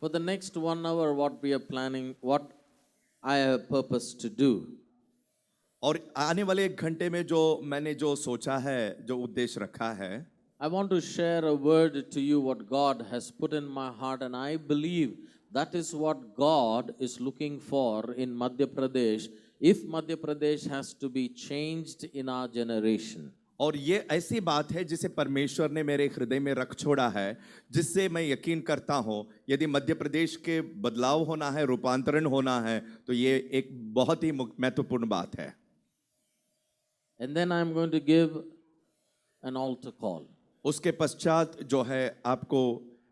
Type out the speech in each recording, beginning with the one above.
For the next 1 hour, what we are planning, what I have purpose to do, और आने वाले 1 घंटे में जो मैंने जो सोचा है, जो उद्देश्य रखा है, I want to share a word to you what God has put in my heart, and I believe that is what God is looking for in Madhya Pradesh, if Madhya Pradesh has to be changed in our generation. और ये ऐसी बात है जिसे परमेश्वर ने मेरे हृदय में रख छोड़ा है, जिससे मैं यकीन करता हूँ यदि मध्य प्रदेश के बदलाव होना है, रूपांतरण होना है, तो ये एक बहुत ही महत्वपूर्ण बात है. And then I am going to give an altar call. उसके पश्चात जो है आपको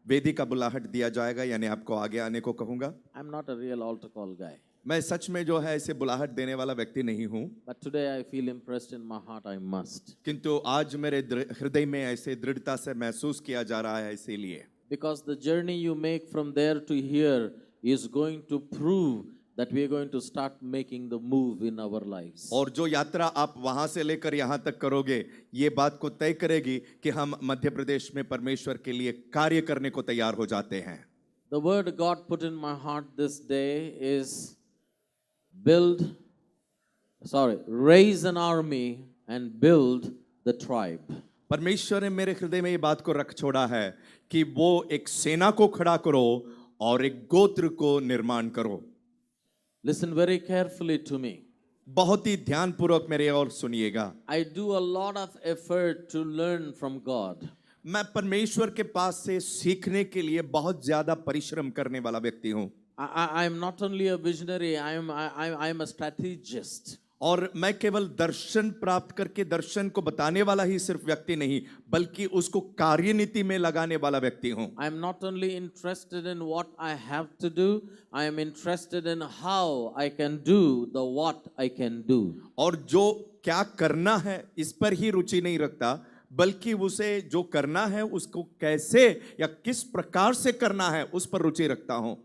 वेदी का बुलाहट दिया जाएगा, यानी आपको आगे आने को कहूंगा. I'm not a real altar call guy, मैं सच में जो है इसे बुलाहट देने वाला व्यक्ति नहीं हूँ, but today I feel impressed in my heart I must. किंतु आज मेरे हृदय में ऐसे दृढ़ता से महसूस किया जा रहा है, इसीलिए. Because the journey you make from there to here is going to prove that we are going to start making the move in our lives. और जो यात्रा आप वहां से लेकर यहाँ तक करोगे, ये बात को तय करेगी कि हम मध्य प्रदेश में परमेश्वर के लिए कार्य करने को तैयार हो जाते हैं. The word God put in my heart this day is raise an army and build the tribe. परमेश्वर ने मेरे हृदय में ये बात को रख छोड़ा है कि वो एक सेना को खड़ा करो और एक गोत्र को निर्माण करो. Listen very carefully to me. बहुत ही ध्यानपूर्वक मेरे और सुनिएगा. I do a lot of effort to learn from God. मैं परमेश्वर के पास से सीखने के लिए बहुत ज्यादा परिश्रम करने वाला व्यक्ति हूँ. I am not only a visionary, I am a strategist. और मैं केवल दर्शन प्राप्त करके दर्शन को बताने वाला ही सिर्फ व्यक्ति नहीं, बल्कि उसको कार्यनीति में लगाने वाला व्यक्ति हूँ. I am not only interested in what I have to do, I am interested in how I can do the what I can do. और जो क्या करना है इस पर ही रुचि नहीं रखता, बल्कि उसे जो करना है उसको कैसे या किस प्रकार से करना है उस पर रुचि रखता हूँ.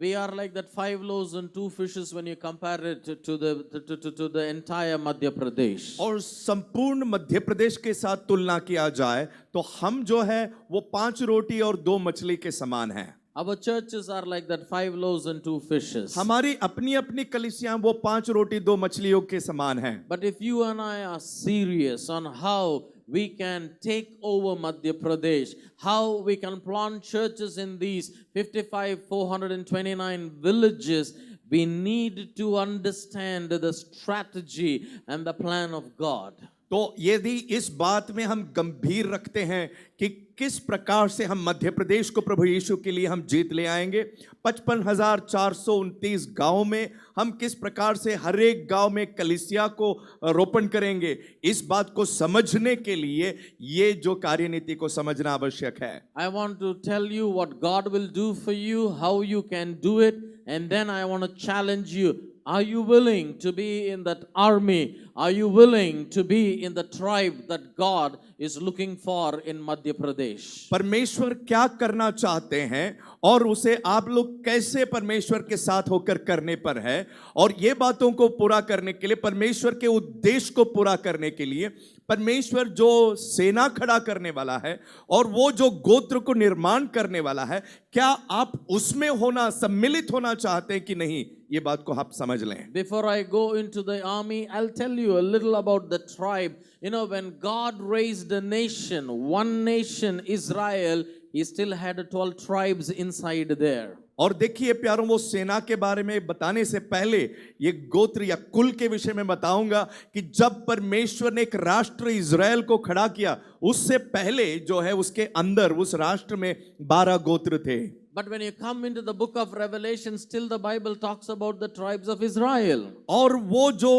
We are like that 5 loaves and 2 fishes when you compare it to the entire Madhya Pradesh. और संपूर्ण मध्य प्रदेश के साथ तुलना किया जाए तो हम जो है वो 5 रोटी और 2 मछली के समान हैं. Our churches are like that 5 loaves and 2 fishes. हमारी अपनी अपनी कलीसियां वो 5 रोटी 2 मछलियों के समान हैं. But if you and I are serious on how we can take over Madhya Pradesh, how we can plant churches in these 429 villages, we need to understand the strategy and the plan of God. तो यदि इस बात में हम गंभीर रखते हैं कि किस प्रकार से हम मध्य प्रदेश को प्रभु यीशु के लिए हम जीत ले आएंगे, 55,429 गांवों में हम किस प्रकार से हर एक गांव में कलीसिया को रोपण करेंगे, इस बात को समझने के लिए ये जो कार्यनीति को समझना आवश्यक है. I want to tell you what God will do for you, how you can do it, and then I want to challenge you. Are you willing to be in that army? Are you willing to be in the tribe that God is looking for in Madhya Pradesh? परमेश्वर क्या करना चाहते हैं और उसे आप लोग कैसे परमेश्वर के साथ होकर करने पर है, और ये बातों को पूरा करने के लिए, परमेश्वर के उद्देश्य को पूरा करने के लिए परमेश्वर जो सेना खड़ा करने वाला है और वो जो गोत्र को निर्माण करने वाला है, क्या आप उसमें होना, सम्मिलित होना चाहते हैं कि नहीं, ये बात को आप समझ लें. Before I go into the army, I'll tell you a little about the tribe. You know, when God raised a nation, one nation, Israel, He still had 12 tribes inside there. और देखिए प्यारों, वो सेना के बारे में बताने से पहले ये गोत्र या कुल के विषय में बताऊंगा कि जब परमेश्वर ने एक राष्ट्र इज़राइल को खड़ा किया, उससे पहले जो है उसके अंदर उस राष्ट्र में 12 गोत्र थे. But when you come into the book of Revelation, still the Bible talks about the tribes of Israel. और वो जो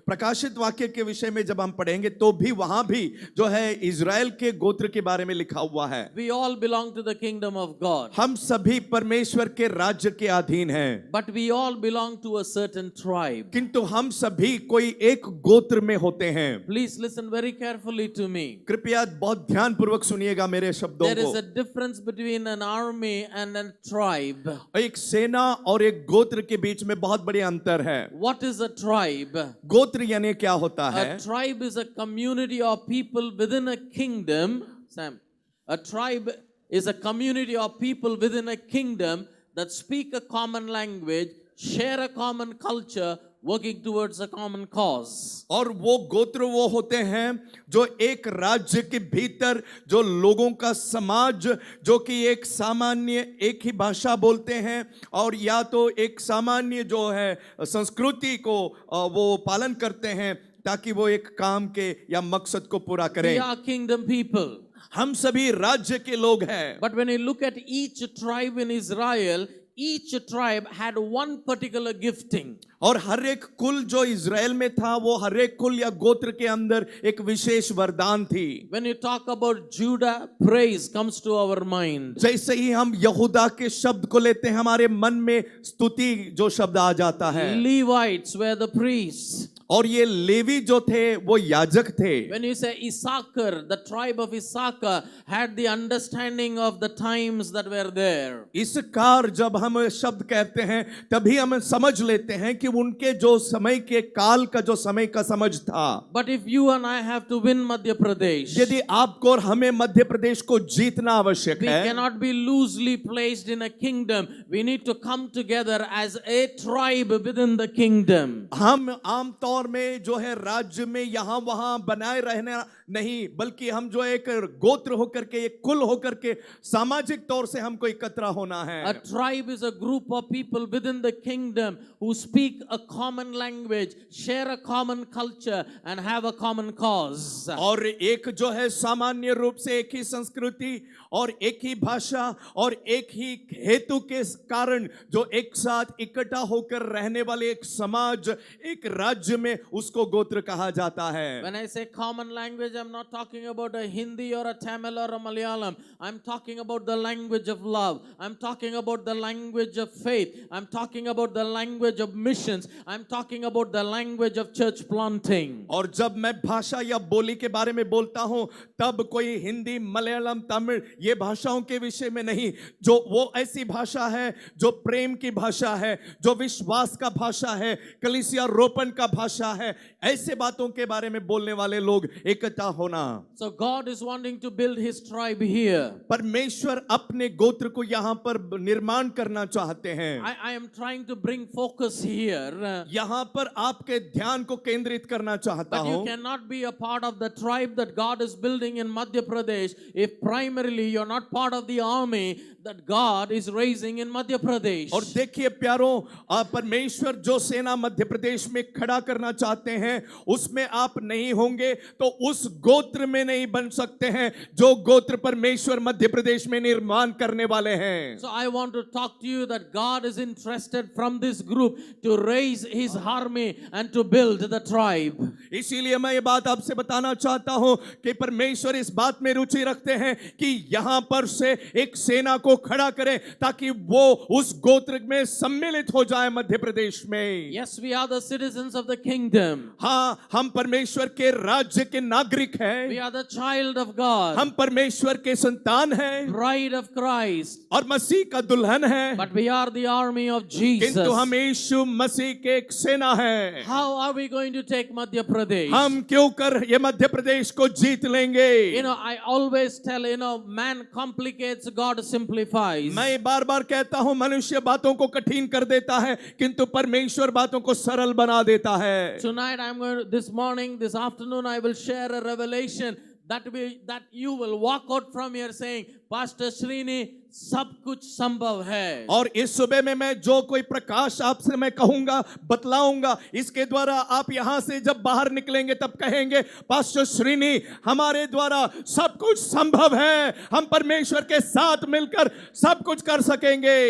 प्रकाशित वाक्य के विषय में जब हम पढ़ेंगे तो भी वहां भी जो है इज़राइल के गोत्र के बारे में लिखा हुआ है. We all belong to the kingdom of God. हम सभी परमेश्वर के राज्य के अधीन हैं. But we all belong to a certain tribe. किंतु हम सभी कोई एक गोत्र में होते हैं. Please listen very carefully to me. कृपया बहुत ध्यानपूर्वक सुनिएगा मेरे शब्दों There is को. a difference between an army and a tribe. एक सेना और एक गोत्र के बीच में बहुत बड़े अंतर है. What is a tribe? गोत्र यानी क्या होता है? A tribe is a community of people within a kingdom. Sam, a tribe is a community of people within a kingdom that speak a common language, share a common culture, working towards a common cause. और वो गोत्र वो होते हैं जो एक राज्य के भीतर जो लोगों का समाज जो कि एक सामान्य एक ही भाषा बोलते हैं और या तो एक सामान्य जो है संस्कृति को वो पालन करते हैं ताकि वो एक काम के या मकसद को पूरा We करें। are kingdom people. हम सभी राज्य के लोग हैं। But when you look at each tribe in Israel, each tribe had one particular gifting. और हर एक कुल जो इज़राइल में था वो हर एक कुल या गोत्र के अंदर एक विशेष वरदान थी। When you talk about Judah, praise comes to our mind. जैसे ही हम यहूदा के शब्द को लेते हैं हमारे मन में स्तुति जो शब्द आ जाता है। Levites were the priests. और ये लेवी जो थे वो याजक थे। When you say Issachar, the tribe of Issachar had the understanding of the times that were there. इसकार जब हम शब्द कहते हैं तभी हम समझ लेते हैं कि उनके जो समय के काल का जो समय का समझ था। But if you and I have to win Madhya Pradesh, यदि आपको और हमें मध्य प्रदेश को जीतना आवश्यक we है, cannot be loosely placed in a kingdom. We need to come together as a tribe within the kingdom. हम आमतौर में जो है राज्य में यहाँ वहाँ बनाए रहना नहीं, बल्कि हम जो एक गोत्र होकर के एक कुल होकर के सामाजिक तौर से हमको एकत्र होना है। A tribe is a group of people within the kingdom who speak a common language, share a common culture, and have a common cause. और एक जो है सामान्य रूप से एक ही संस्कृति और एक ही भाषा और एक ही हेतु के कारण जो एक साथ इकट्ठा होकर रहने वाले एक समाज एक राज्य में उसको गोत्र कहा जाता है। When I say common language, I'm not talking about a Hindi or a Tamil or a Malayalam. I'm talking about the language of love. I'm talking about the language of faith. I'm talking about the language of missions. I'm talking about the language of church planting. और जब मैं भाषा या बोली के बारे में बोलता हूं तब कोई हिंदी मलयालम तमिल ये भाषाओं के विषय में नहीं, जो वो ऐसी भाषा है जो प्रेम की भाषा है, जो विश्वास का भाषा है, कलीसिया रोपण का भाषा है, ऐसे बातों के बारे में बोलने वाले लोग इकट्ठा होना। So God is wanting to build his tribe here. परमेश्वर अपने गोत्र को यहाँ पर निर्माण करना चाहते हैं। I am trying to bring focus here. यहाँ पर आपके ध्यान को केंद्रित करना चाहता But you हूँ। cannot be a part of the tribe that God is building in Madhya Pradesh if primarily you're not part of the army that God is raising in Madhya Pradesh. और देखिए प्यारों, परमेश्वर जो सेना मध्य प्रदेश में खड़ा करना चाहते हैं उसमें आप नहीं होंगे तो उस गोत्र में नहीं बन सकते हैं जो गोत्र परमेश्वर मध्य प्रदेश में निर्माण करने वाले हैं। So I want to talk to you that God is interested from this group to raise his army and to build the tribe. इसीलिए मैं ये बात आपसे बताना चाहता हूं कि परमेश्वर इस बात में रुचि रखते हैं कि यहां पर से एक सेना को खड़ा करें ताकि वो उस गोत्र में सम्मिलित हो जाए मध्य प्रदेश में। Yes, we are the citizens of the kingdom. हाँ, हम परमेश्वर के राज्य के नागरिक हैं। We are the child of God. हम परमेश्वर के संतान हैं Bride of Christ. और मसीह का दुल्हन है, But we are the army of Jesus. किंतु हम यीशु मसीह के एक सेना है। How are we going to take Madhya Pradesh? हम क्यों कर ये मध्य प्रदेश को जीत लेंगे? I always tell, man complicates, God simplifies. मैं बार बार कहता हूं मनुष्य बातों को कठिन कर देता है किंतु परमेश्वर बातों को सरल बना देता है। Tonight this morning, this afternoon, I will share a revelation that you will walk out from here saying, Pastor Srini, सब कुछ संभव है। और इस सुबह में मैं जो कोई प्रकाश आपसे मैं कहूंगा बतलाऊंगा, इसके द्वारा आप यहां से जब बाहर निकलेंगे तब कहेंगे पास्टर श्रीनी हमारे द्वारा सब कुछ संभव है, हम परमेश्वर के साथ मिलकर सब कुछ कर सकेंगे।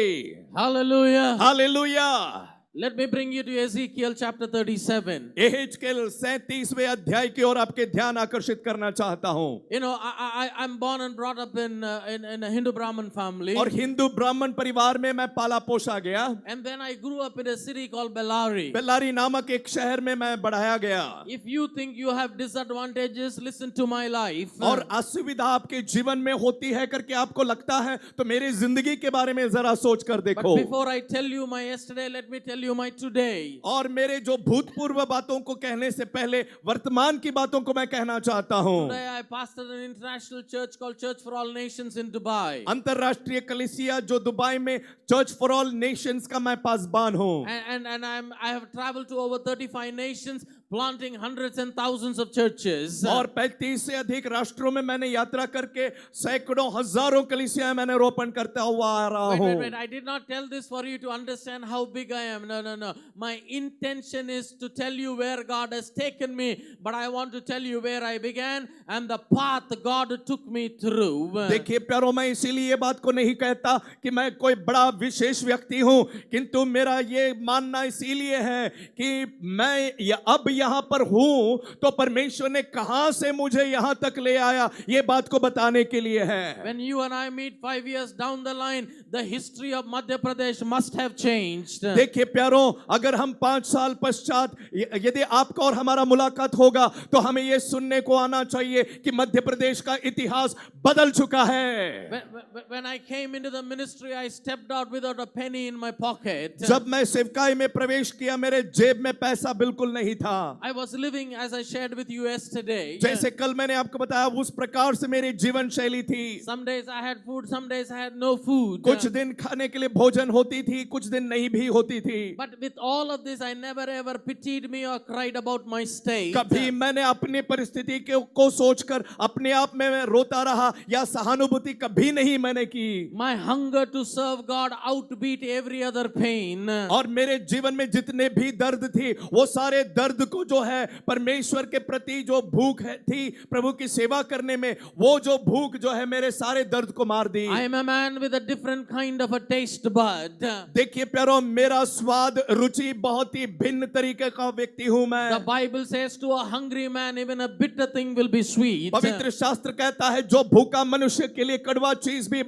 Hallelujah. Hallelujah. Let me bring you to Ezekiel chapter 37. एहेजकेल 37वें अध्याय की ओर आपके ध्यान आकर्षित करना चाहता हूं। I'm born and brought up in a Hindu Brahmin family. और हिंदू ब्राह्मण परिवार में मैं पाला पोसा गया। And then I grew up in a city called Bellary. Bellary नामक एक शहर में मैं बढ़ाया गया। If you think you have disadvantages, listen to my life. और असुविधा आपके जीवन में होती है करके आपको लगता है तो मेरी जिंदगी के बारे में जरा सोच कर But देखो। before I tell you my yesterday, let me tell you my today. और मेरे जो भूतपूर्व बातों को कहने से पहले वर्तमान की बातों को मैं कहना चाहता हूं। Today I pastored an international church called Church for All Nations in Dubai. अंतरराष्ट्रीय कलीसिया जो दुबई में चर्च फॉर ऑल नेशंस का मैं पासबान हूं। And I have traveled to over 35 nations, planting hundreds and thousands of churches. और 35 से अधिक राष्ट्रों में मैंने यात्रा करके सैकड़ों हजारों कलीसियाएं मैंने रोपण करता हुआ आ रहा हूं। Wait, I did not tell this for you to understand how big I am. No. My intention is to tell you where God has taken me, but I want to tell you where I began and the path God took me through. देखिए प्यारो, मैं इसीलिए ये बात को नहीं कहता कि मैं कोई बड़ा विशेष व्यक्ति हूं, किंतु मेरा ये मानना इसीलिए है कि मैं अब यहां पर हूं तो परमेश्वर ने कहां से मुझे यहां तक ले आया, ये बात को बताने के लिए है। When you and I meet 5 years down the line, the history of Madhya Pradesh must have changed. देखिए प्यारो, अगर हम 5 साल पश्चात यदि आपका और हमारा मुलाकात होगा तो हमें ये सुनने को आना चाहिए कि मध्य प्रदेश का इतिहास बदल चुका है। When I came into the ministry, I stepped out without a penny in my pocket. जब मैं सेवकाई में प्रवेश किया, मेरे जेब में पैसा बिल्कुल नहीं था। I was living as I shared with you yesterday. जैसे कल मैंने आपको बताया, उस प्रकार से मेरी जीवन शैली थी। Some days I had food, some days I had no food. कुछ दिन खाने के लिए भोजन होती थी, कुछ दिन नहीं भी होती थी। But with all of this, I never ever pitied me or cried about my state. कभी मैंने अपनी परिस्थिति को सोचकर अपने आप में मैं रोता रहा या सहानुभूति कभी नहीं मैंने की। My hunger to serve God outbeat every other pain. और मेरे जीवन में जितने भी दर्द थी, वो सारे दर्द को जो है परमेश्वर के प्रति जो भूख थी प्रभु की सेवा करने में, वो जो भूख जो है मेरे सारे दर्द को मार दी। I am a man with a different kind of a taste bud. देखिए प्यारो, मेरा स्वाद रुचि बहुत ही भिन्न तरीके का व्यक्ति हूं मैं। The Bible says to a hungry man, even a bitter thing will be sweet. पवित्र शास्त्र कहता है जो भूखा मनुष्य के लिए कड़वा चीज भी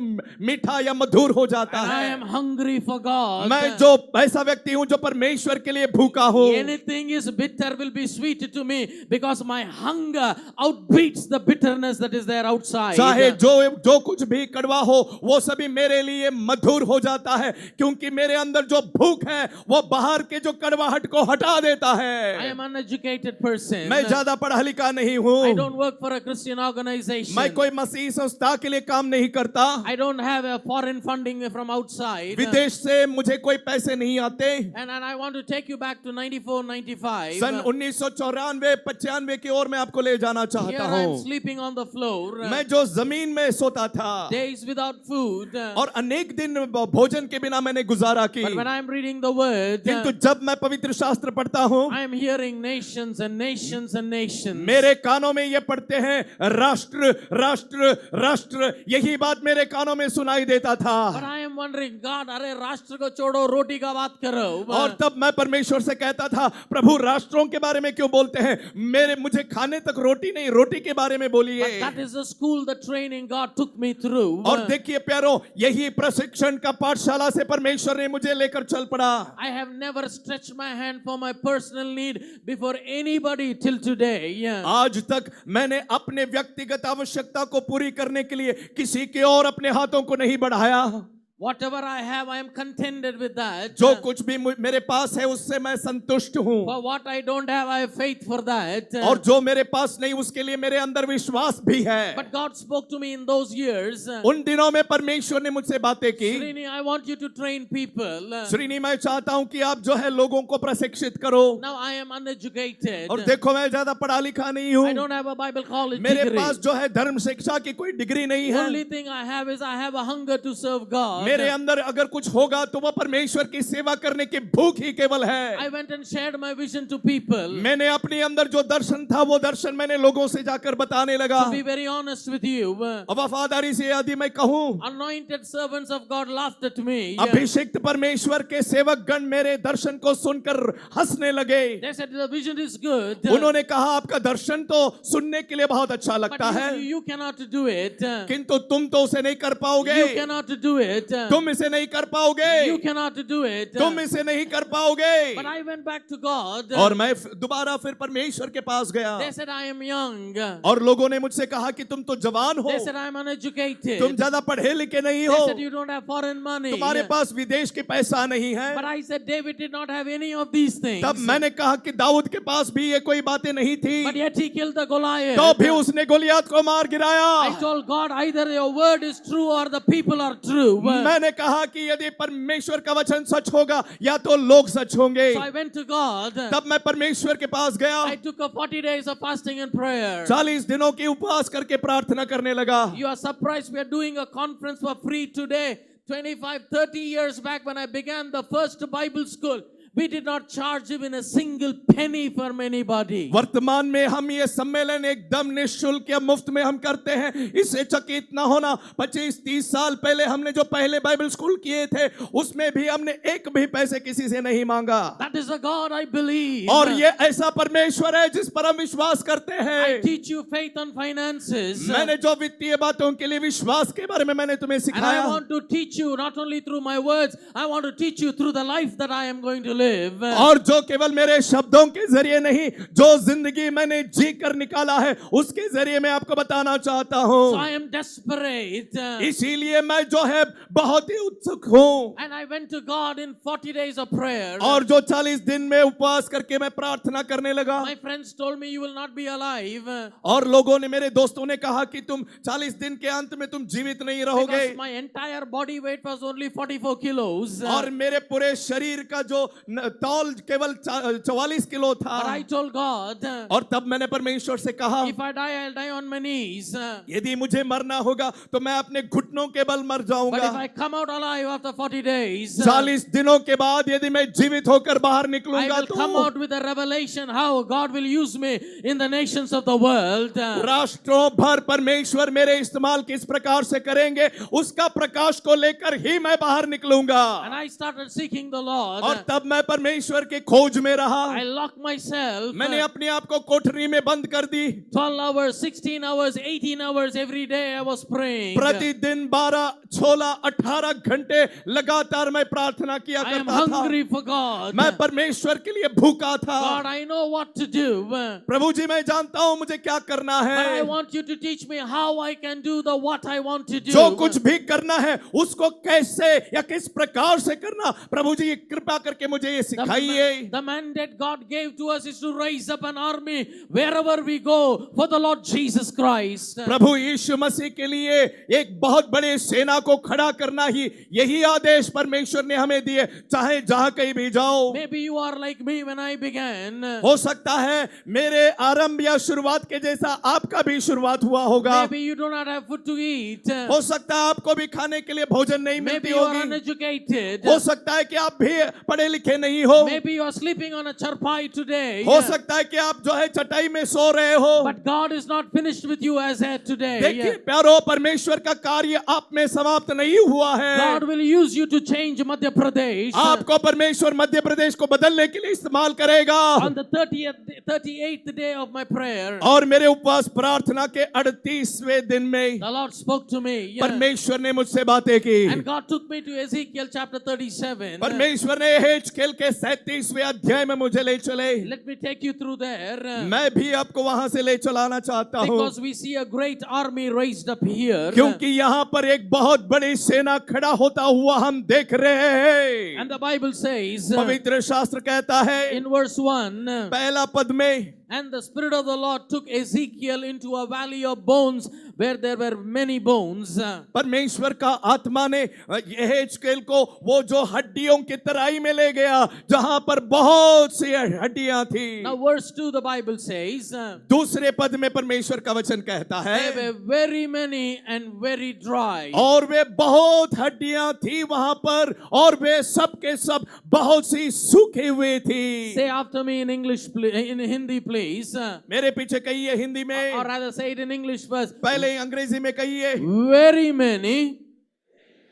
मीठा या मधुर हो जाता And I है। am hungry for God. मैं जो ऐसा व्यक्ति हूं जो परमेश्वर के लिए भूखा हूं। Anything is bitter will be sweet to me because my hunger outbeats the bitterness that is there outside. चाहे जो कुछ भी कड़वा हो, वो सभी मेरे लिए मधुर हो जाता है, क्योंकि मेरे अंदर जो भूख है वो बाहर के जो कड़वाहट को हटा देता है। I am an uneducated person. मैं ज्यादा पढ़ा लिखा नहीं हूँ। I don't work for a Christian organization. मैं कोई मसीही संस्था के लिए काम नहीं करता। I don't have a foreign funding from outside. विदेश से मुझे कोई पैसे नहीं आते। And I want to take you back to 94-95. सन 1994-95 की ओर मैं आपको ले जाना Here चाहता I am हूँ। sleeping on the floor. मैं जो जमीन में सोता था Days without food. और अनेक दिन भोजन के बिना मैंने गुजारा की, But when I am reading the word, किंतु जब मैं पवित्र शास्त्र पढ़ता हूँ, I am hearing nations and nations and nations. मेरे कानों में ये पढ़ते हैं राष्ट्र राष्ट्र राष्ट्र, यही बात मेरे कानों में सुनाई देता था। But I am wondering, God, अरे राष्ट्र को छोड़ो, रोटी का बात करो। और तब मैं परमेश्वर से कहता था, प्रभु राष्ट्रों के बारे में क्यों बोलते हैं, मुझे खाने तक रोटी नहीं, रोटी के बारे में बोलिए। But that is the school, the training God took me through. और देखिए प्यारो, यही प्रशिक्षण का पाठशाला से परमेश्वर ने मुझे लेकर चल पड़ा। I have never stretched my hand for my personal need before anybody till today. आज तक मैंने अपने व्यक्तिगत आवश्यकता को पूरी करने के लिए किसी के और अपने हाथों को नहीं बढ़ाया। Whatever I have, I am contented with that. जो कुछ भी मेरे पास है उससे मैं संतुष्ट हूँ। For what I don't have, I have faith for that. और जो मेरे पास नहीं उसके लिए मेरे अंदर विश्वास भी है। But God spoke to me in those years. उन दिनों में परमेश्वर ने मुझसे बातें की, Srini, I want you to train people. Srini मैं चाहता हूँ कि आप जो है लोगों को प्रशिक्षित करो। Now I am uneducated. और देखो मैं ज्यादा पढ़ा लिखा नहीं I हूँ, don't have a Bible college मेरे degree. पास जो है धर्म शिक्षा की कोई डिग्री नहीं है। Only thing I have is I have a hunger to serve God. मेरे अंदर अगर कुछ होगा तो वह परमेश्वर की सेवा करने की भूख ही केवल है। I went and shared my vision to people. मैंने अपने अंदर जो दर्शन था वो दर्शन मैंने लोगों से जाकर बताने लगा। To be very honest with you, अब वफादारी से यदि मैं कहूँ, anointed servants of God laughed at me. अभिषिक्त परमेश्वर के सेवक गण मेरे दर्शन को सुनकर हंसने लगे। They said the vision is good. उन्होंने कहा आपका दर्शन तो सुनने के लिए बहुत अच्छा लगता But है, you cannot do it. किंतु तुम तो उसे नहीं कर पाओगे। You cannot do it. तुम इसे नहीं कर पाओगे, You cannot do it. तुम इसे नहीं कर पाओगे। But I went back to God. और मैं दोबारा फिर परमेश्वर के पास गया They said, I am young. और लोगों ने मुझसे कहा कि तुम तो जवान हो, They said, I am uneducated. तुम ज्यादा पढ़े लिखे नहीं They हो, said, you don't have foreign money. तुम्हारे पास विदेश के पैसा नहीं But है। I said, David did not have any of these things. तब मैंने कहा कि दाऊद के पास भी ये कोई बातें नहीं थी, But yet he killed the Goliath. तो भी उसने गोलियत को मार I गिराया। told God, either your word is true or the people are true. मैंने कहा कि यदि परमेश्वर का वचन सच होगा या तो लोग सच होंगे। So I went to God. तब मैं परमेश्वर के पास गया, I took a 40 days of fasting and prayer. 40 दिनों की उपवास करके प्रार्थना करने लगा। You are surprised we are doing a conference for free today. 25-30 years back when I began the first Bible school, we did not charge even a single penny from anybody. वर्तमान में हम ये सम्मेलन एकदम निःशुल्क या मुफ्त में हम करते हैं। इससे चकित ना होना, 25-30 साल पहले हमने जो पहले बाइबल स्कूल किए थे उसमें भी हमने एक भी पैसे किसी से नहीं मांगा। That is the God I believe. और ये ऐसा परमेश्वर है जिस पर हम विश्वास करते I हैं। teach you faith and finances. मैंने जो वित्तीय बातों के लिए विश्वास के बारे में मैंने तुम्हें And I सिखाया, want to teach you not only through my words, I want to teach you through the life that I am going to live. और जो केवल मेरे शब्दों के जरिए नहीं, जो जिंदगी मैंने जी कर निकाला है उसके जरिए मैं आपको बताना चाहता So हूँ। I am desperate. इसीलिए मैं जो है बहुत ही उत्सुक हूँ। And I went to God in 40 days of prayer. और जो 40 दिन में उपवास करके मैं प्रार्थना करने लगा, My friends told me you will not be alive और लोगों ने, मेरे दोस्तों ने कहा कि तुम 40 दिन के अंत में तुम जीवित नहीं रहोगे। because my entire body weight was only 44 kilos. और मेरे पूरे शरीर का जो तौल केवल 44 किलो था। But I told God, और तब मैंने परमेश्वर से कहा, if I die, I'll die on my knees. यदि मुझे मरना होगा तो मैं अपने घुटनों के बल मर But if जाऊंगा। I come out alive after 40 days, 40 दिनों के बाद यदि मैं जीवित होकर बाहर I निकलूंगा will come तो out with a revelation how God will use me in the nations of the world. राष्ट्रों भर परमेश्वर मेरे इस्तेमाल किस प्रकार से करेंगे उसका प्रकाश को लेकर ही मैं बाहर निकलूंगा। And I started seeking the Lord. और तब मैं परमेश्वर के खोज में रहा। I locked myself. मैंने अपने आप को कोठरी में बंद कर दी। 12 hours, 16 hours, 18 hours every day I was praying. प्रतिदिन 12, 16, 18 घंटे लगातार मैं प्रार्थना किया I am करता था। hungry for God. मैं परमेश्वर के लिए भूखा था। God, I know what to do. प्रभु जी, मैं जानता हूँ मुझे क्या करना But I है। want you to teach me how I can do the what I want to do. जो कुछ भी करना है उसको कैसे या किस प्रकार से करना, प्रभु जी कृपा करके मुझे ये सिखाइए। The mandate God gave to us is to raise up an army wherever we go for the Lord Jesus Christ. प्रभु यीशु मसीह के लिए एक बहुत बड़े सेना को खड़ा करना ही यही आदेश परमेश्वर ने हमें दिए, चाहे जहां कहीं भी जाओ। Maybe you are like me when I began. हो सकता है मेरे आरंभ या शुरुआत के जैसा आपका भी शुरुआत हुआ होगा। Maybe you do not have food to eat. हो सकता है आपको भी खाने के लिए भोजन नहीं Maybe मिलती you are होगी। uneducated. हो सकता है कि आप भी पढ़े लिखे नहीं हो। Maybe you are sleeping on a charpai today. हो सकता है कि आप जो है चटाई में सो रहे हो। But God is not finished with you as yet today. देखिए प्यारो, परमेश्वर का कार्य आप में समाप्त नहीं हुआ है। God will use you to change Madhya Pradesh. आपको परमेश्वर मध्य प्रदेश को बदलने के लिए इस्तेमाल करेगा। On the 38th day of my prayer, और मेरे उपवास प्रार्थना के 38वें दिन में the Lord spoke to me. परमेश्वर ने मुझसे बातें की। And God took me to Ezekiel chapter 37. परमेश्वर ने हेजकेल के 37वें अध्याय में मुझे ले चले। Let me take you through there. मैं भी आपको वहां से ले चलाना चाहता हूँ, Because we see a great army raised up here. क्योंकि यहाँ पर एक बहुत बड़ी सेना खड़ा होता हुआ हम देख रहे हैं। And the Bible says पवित्र शास्त्र कहता है in verse 1, पहला पद में, and the Spirit of the Lord took Ezekiel into a valley of bones where there were many bones. परमेश्वर का आत्मा ने यहेजकेल को वो जो हड्डियों की तराई में ले गया जहां पर बहुत सी हड्डियां थी। Now verse 2 the Bible says, दूसरे पद में परमेश्वर का वचन कहता they है, were very many and very dry. और वे बहुत हड्डियां थी वहां पर, और वे सब के सब बहुत सी सूखी हुई थी। Say after me in English, in Hindi please. मेरे पीछे कहिए हिंदी में, Or rather say it in English first. पहले अंग्रेजी में कहिए। Very many,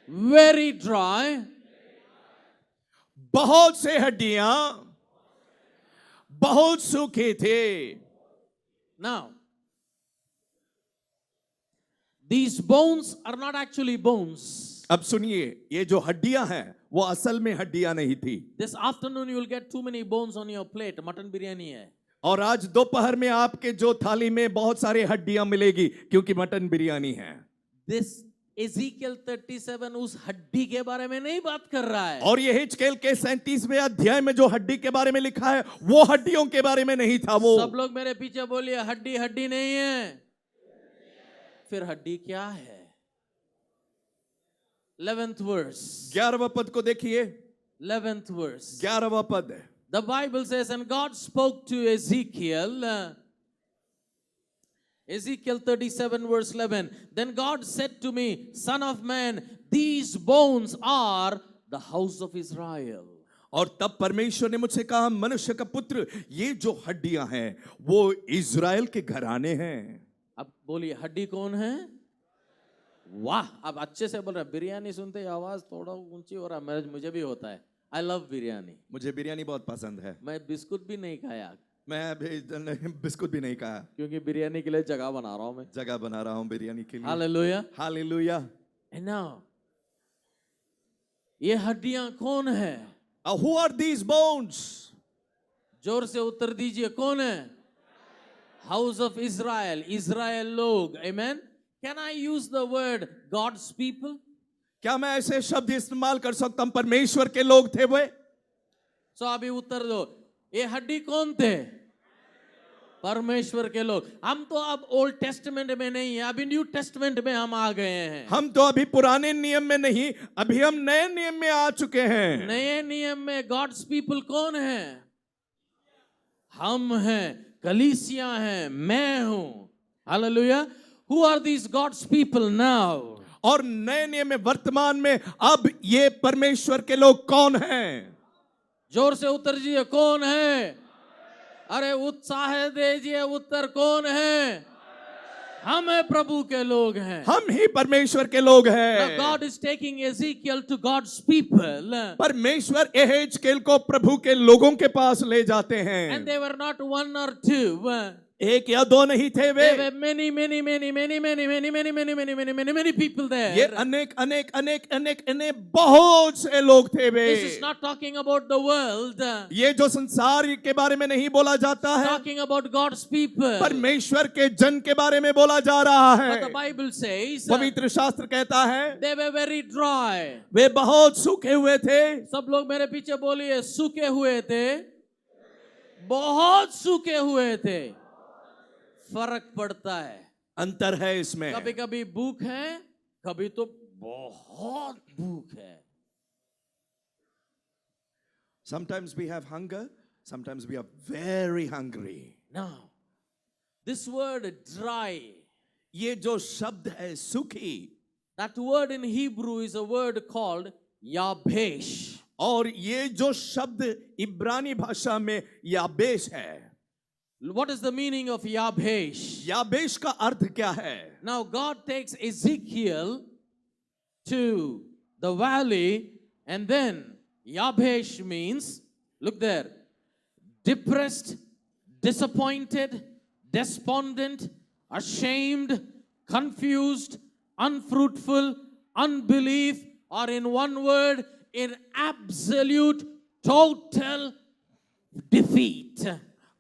very dry, बहुत से हड्डियां बहुत सूखी थी। Now, these bones are not actually bones. अब सुनिए, ये जो हड्डियां हैं वो असल में हड्डियां नहीं थी। This afternoon you will get too many bones on your plate. Mutton biryani है. और आज दोपहर में आपके जो थाली में बहुत सारे हड्डियां मिलेगी क्योंकि मटन बिरयानी है। This Ezekiel 37 उस हड्डी के बारे में नहीं बात कर रहा है. और ये हिजकेल के 37वें अध्याय में जो हड्डी के बारे में लिखा है वो हड्डियों के बारे में नहीं था। वो सब लोग मेरे पीछे बोलिए, हड्डी हड्डी नहीं है. फिर हड्डी क्या है? 11th verse. 11वां पद को देखिए। 11th verse. 11वां पद है। The Bible says, and God spoke to Ezekiel. Ezekiel 37 verse 11. Then God said to me, Son of man, these bones are the house of Israel. और तब परमेश्वर ने मुझसे कहा, मनुष्य का पुत्र, ये जो हड्डियां हैं वो इज़राइल के घराने हैं। अब बोलिए, हड्डी कौन है? वाह, अब अच्छे से बोल रहे हैं। बिरयानी सुनते ही आवाज थोड़ा ऊंची हो रहा है। मुझे भी होता है। I love biryani. मुझे बिरयानी बहुत पसंद है। मैं बिस्कुट भी नहीं खाया। मैं अभी बिस्कुट भी नहीं खाया क्योंकि बिरयानी के लिए जगह बना रहा हूं। मैं जगह बना रहा हूं बिरयानी के लिए। Hallelujah, hallelujah. एंड नाउ ये हड्डियां कौन है? Who are these bones? जोर से उत्तर दीजिए, कौन है? हाउस ऑफ इज़राइल, इज़राइल लोग। Amen. Can I use the word God's people? क्या मैं ऐसे शब्द इस्तेमाल कर सकता हूं, परमेश्वर के लोग थे वे? सो अभी उत्तर दो, ये हड्डी कौन थे? परमेश्वर के लोग। हम तो अब ओल्ड टेस्टमेंट में नहीं है, अभी न्यू टेस्टमेंट में हम आ गए हैं। हम तो अभी पुराने नियम में नहीं, अभी हम नए नियम में आ चुके हैं। नए नियम में गॉड्स पीपल कौन है? हम हैं, कलीसिया हैं, मैं हूं। Hallelujah. Who are these God's people now? और नए नियम में वर्तमान में अब ये परमेश्वर के लोग कौन हैं? जोर से उत्तर दीजिए, कौन है? अरे उत्साह दीजिए, उत्तर कौन है? हम है, प्रभु के लोग हैं। हम ही परमेश्वर के लोग हैं। God is taking Ezekiel to God's people. परमेश्वर एहेजकेल को प्रभु के लोगों के पास ले जाते हैं। And they were not one or two. एक या दो नहीं थे वे। There were many people there. ये अनेक बहुत से लोग थे वे। This is not talking about the world. ये जो संसार के बारे में नहीं बोला जाता है, Talking about God's people. परमेश्वर के जन के बारे में बोला जा रहा है। But the Bible says पवित्र शास्त्र कहता है they were very dry. वे बहुत सूखे हुए थे। सब लोग मेरे पीछे बोलिए, सूखे हुए थे, बहुत सूखे हुए थे। फर्क पड़ता है, अंतर है इसमें। कभी कभी भूख है, कभी तो बहुत भूख है। Sometimes we have hunger, sometimes we are very hungry. Now, this word dry, ये जो शब्द है सूखी, that word in Hebrew is a word called yabesh. और ये जो शब्द इब्रानी भाषा में याबेश है। What is the meaning of yabesh? याबेश का अर्थ क्या है? Now God takes Ezekiel to the valley, and then yabesh means, look there, depressed, disappointed, despondent, ashamed, confused, unfruitful, unbelief, or in one word, in absolute total defeat.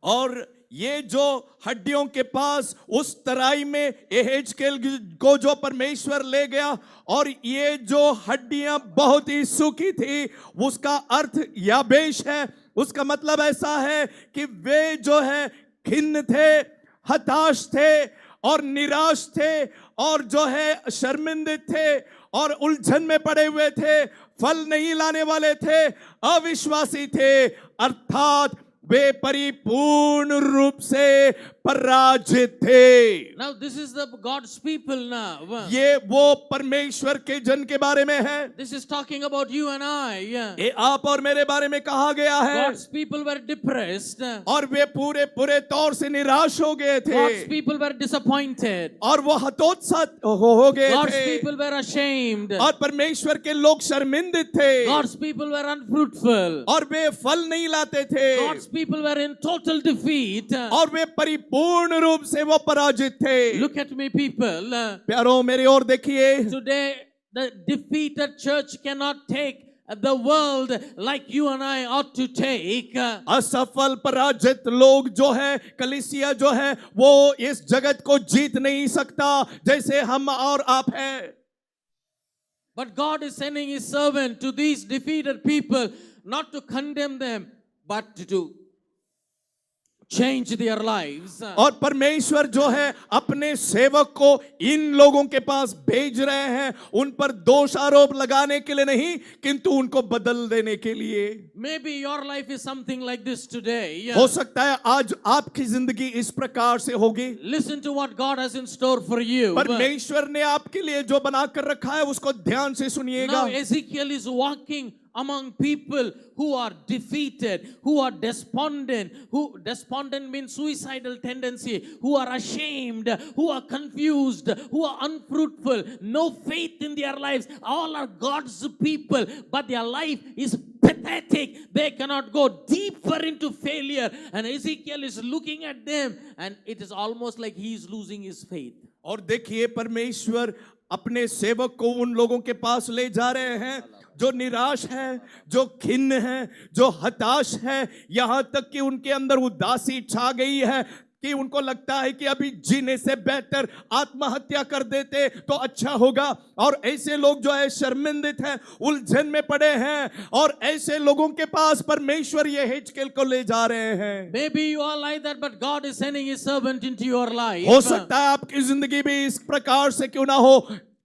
और ये जो हड्डियों के पास उस तराई में एहेजकेल को जो परमेश्वर ले गया, और ये जो हड्डियां बहुत ही सूखी थी, उसका अर्थ याबेश है। उसका मतलब ऐसा है कि वे जो है खिन्न थे, हताश थे और निराश थे, और जो है शर्मिंदित थे और उलझन में पड़े हुए थे, फल नहीं लाने वाले थे, अविश्वासी थे, अर्थात वे परिपूर्ण रूप से पराजित थे। Now this is the God's people now. ये वो परमेश्वर के जन के बारे में है। This is talking about you and I. ये आप और मेरे बारे में कहा गया है। God's people were depressed. और वे पूरे तौर से निराश हो गए थे। God's people were disappointed. और वो हतोत्साहित हो गए God's थे। people were ashamed. और परमेश्वर के लोग शर्मिंदित थे। God's people were unfruitful. और वे फल नहीं लाते थे। God's people were in total defeat. और वे परिपूर्ण रूप से वो पराजित थे। Look at me, people. प्यारों, मेरी ओर देखिए। Today The defeated church cannot take the world like you and I ought to take. असफल पराजित लोग जो है, कलीसिया जो है, वो इस जगत को जीत नहीं सकता जैसे हम और आप हैं। But God is sending His servant to these defeated people, not to condemn them, but to change their lives. और परमेश्वर जो है अपने सेवक को इन लोगों के पास भेज रहे हैं, उन पर दोष आरोप लगाने के लिए नहीं, किंतु उनको बदल देने के लिए। Maybe your life is something like this today. हो सकता है आज आपकी जिंदगी इस प्रकार से होगी। Listen to what God has in store for you. परमेश्वर ने आपके लिए जो बना कर रखा है उसको ध्यान से सुनिएगा। Now Ezekiel is walking among people who are defeated, who are despondent, who despondent means suicidal tendency, who are ashamed, who are confused, who are unfruitful, no faith in their lives. All are God's people, but their life is pathetic. They cannot go deeper into failure. And Ezekiel is looking at them, and it is almost like he is losing his faith. और देखिए परमेश्वर अपने सेवक को उन लोगों के पास ले जा रहे हैं जो निराश है, जो खिन्न है, जो हताश है, यहां तक कि उनके अंदर उदासी छा गई है कि उनको लगता है कि अभी जीने से बेहतर आत्महत्या कर देते तो अच्छा होगा। और ऐसे लोग जो है शर्मिंदित हैं, उलझन में पड़े हैं, और ऐसे लोगों के पास परमेश्वर ये हिजकिय्याह को ले जा रहे हैं। Maybe you are like that, but God is sending His servant into your life. हो सकता है आपकी जिंदगी भी इस प्रकार से क्यों ना हो,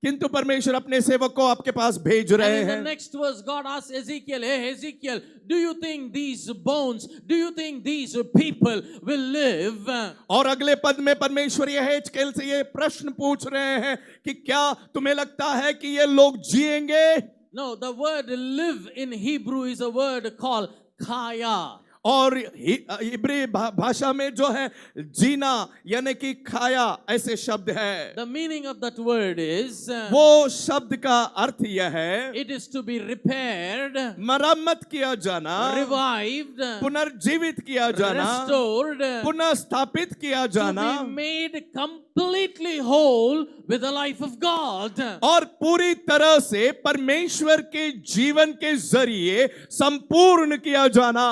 किंतु परमेश्वर अपने सेवक को आपके पास भेज रहे And in the हैं। next verse, God asks Ezekiel, "Hey Ezekiel, do you think these bones, do you think these people will live?" और अगले पद में परमेश्वर ये हिजकिय्याह से ये प्रश्न पूछ रहे हैं कि क्या तुम्हें लगता है कि ये लोग जिएंगे? No, the word "live" in Hebrew is a word called "kaya." और इब्री भाषा में जो है जीना यानी कि खाया ऐसे शब्द है। The meaning of that word is वो शब्द का अर्थ यह है, it is to be repaired, मरम्मत किया जाना, revived, पुनर्जीवित किया जाना, restored, पुनः स्थापित किया जाना, to be made completely whole with the life of God. और पूरी तरह से परमेश्वर के जीवन के जरिए संपूर्ण किया जाना।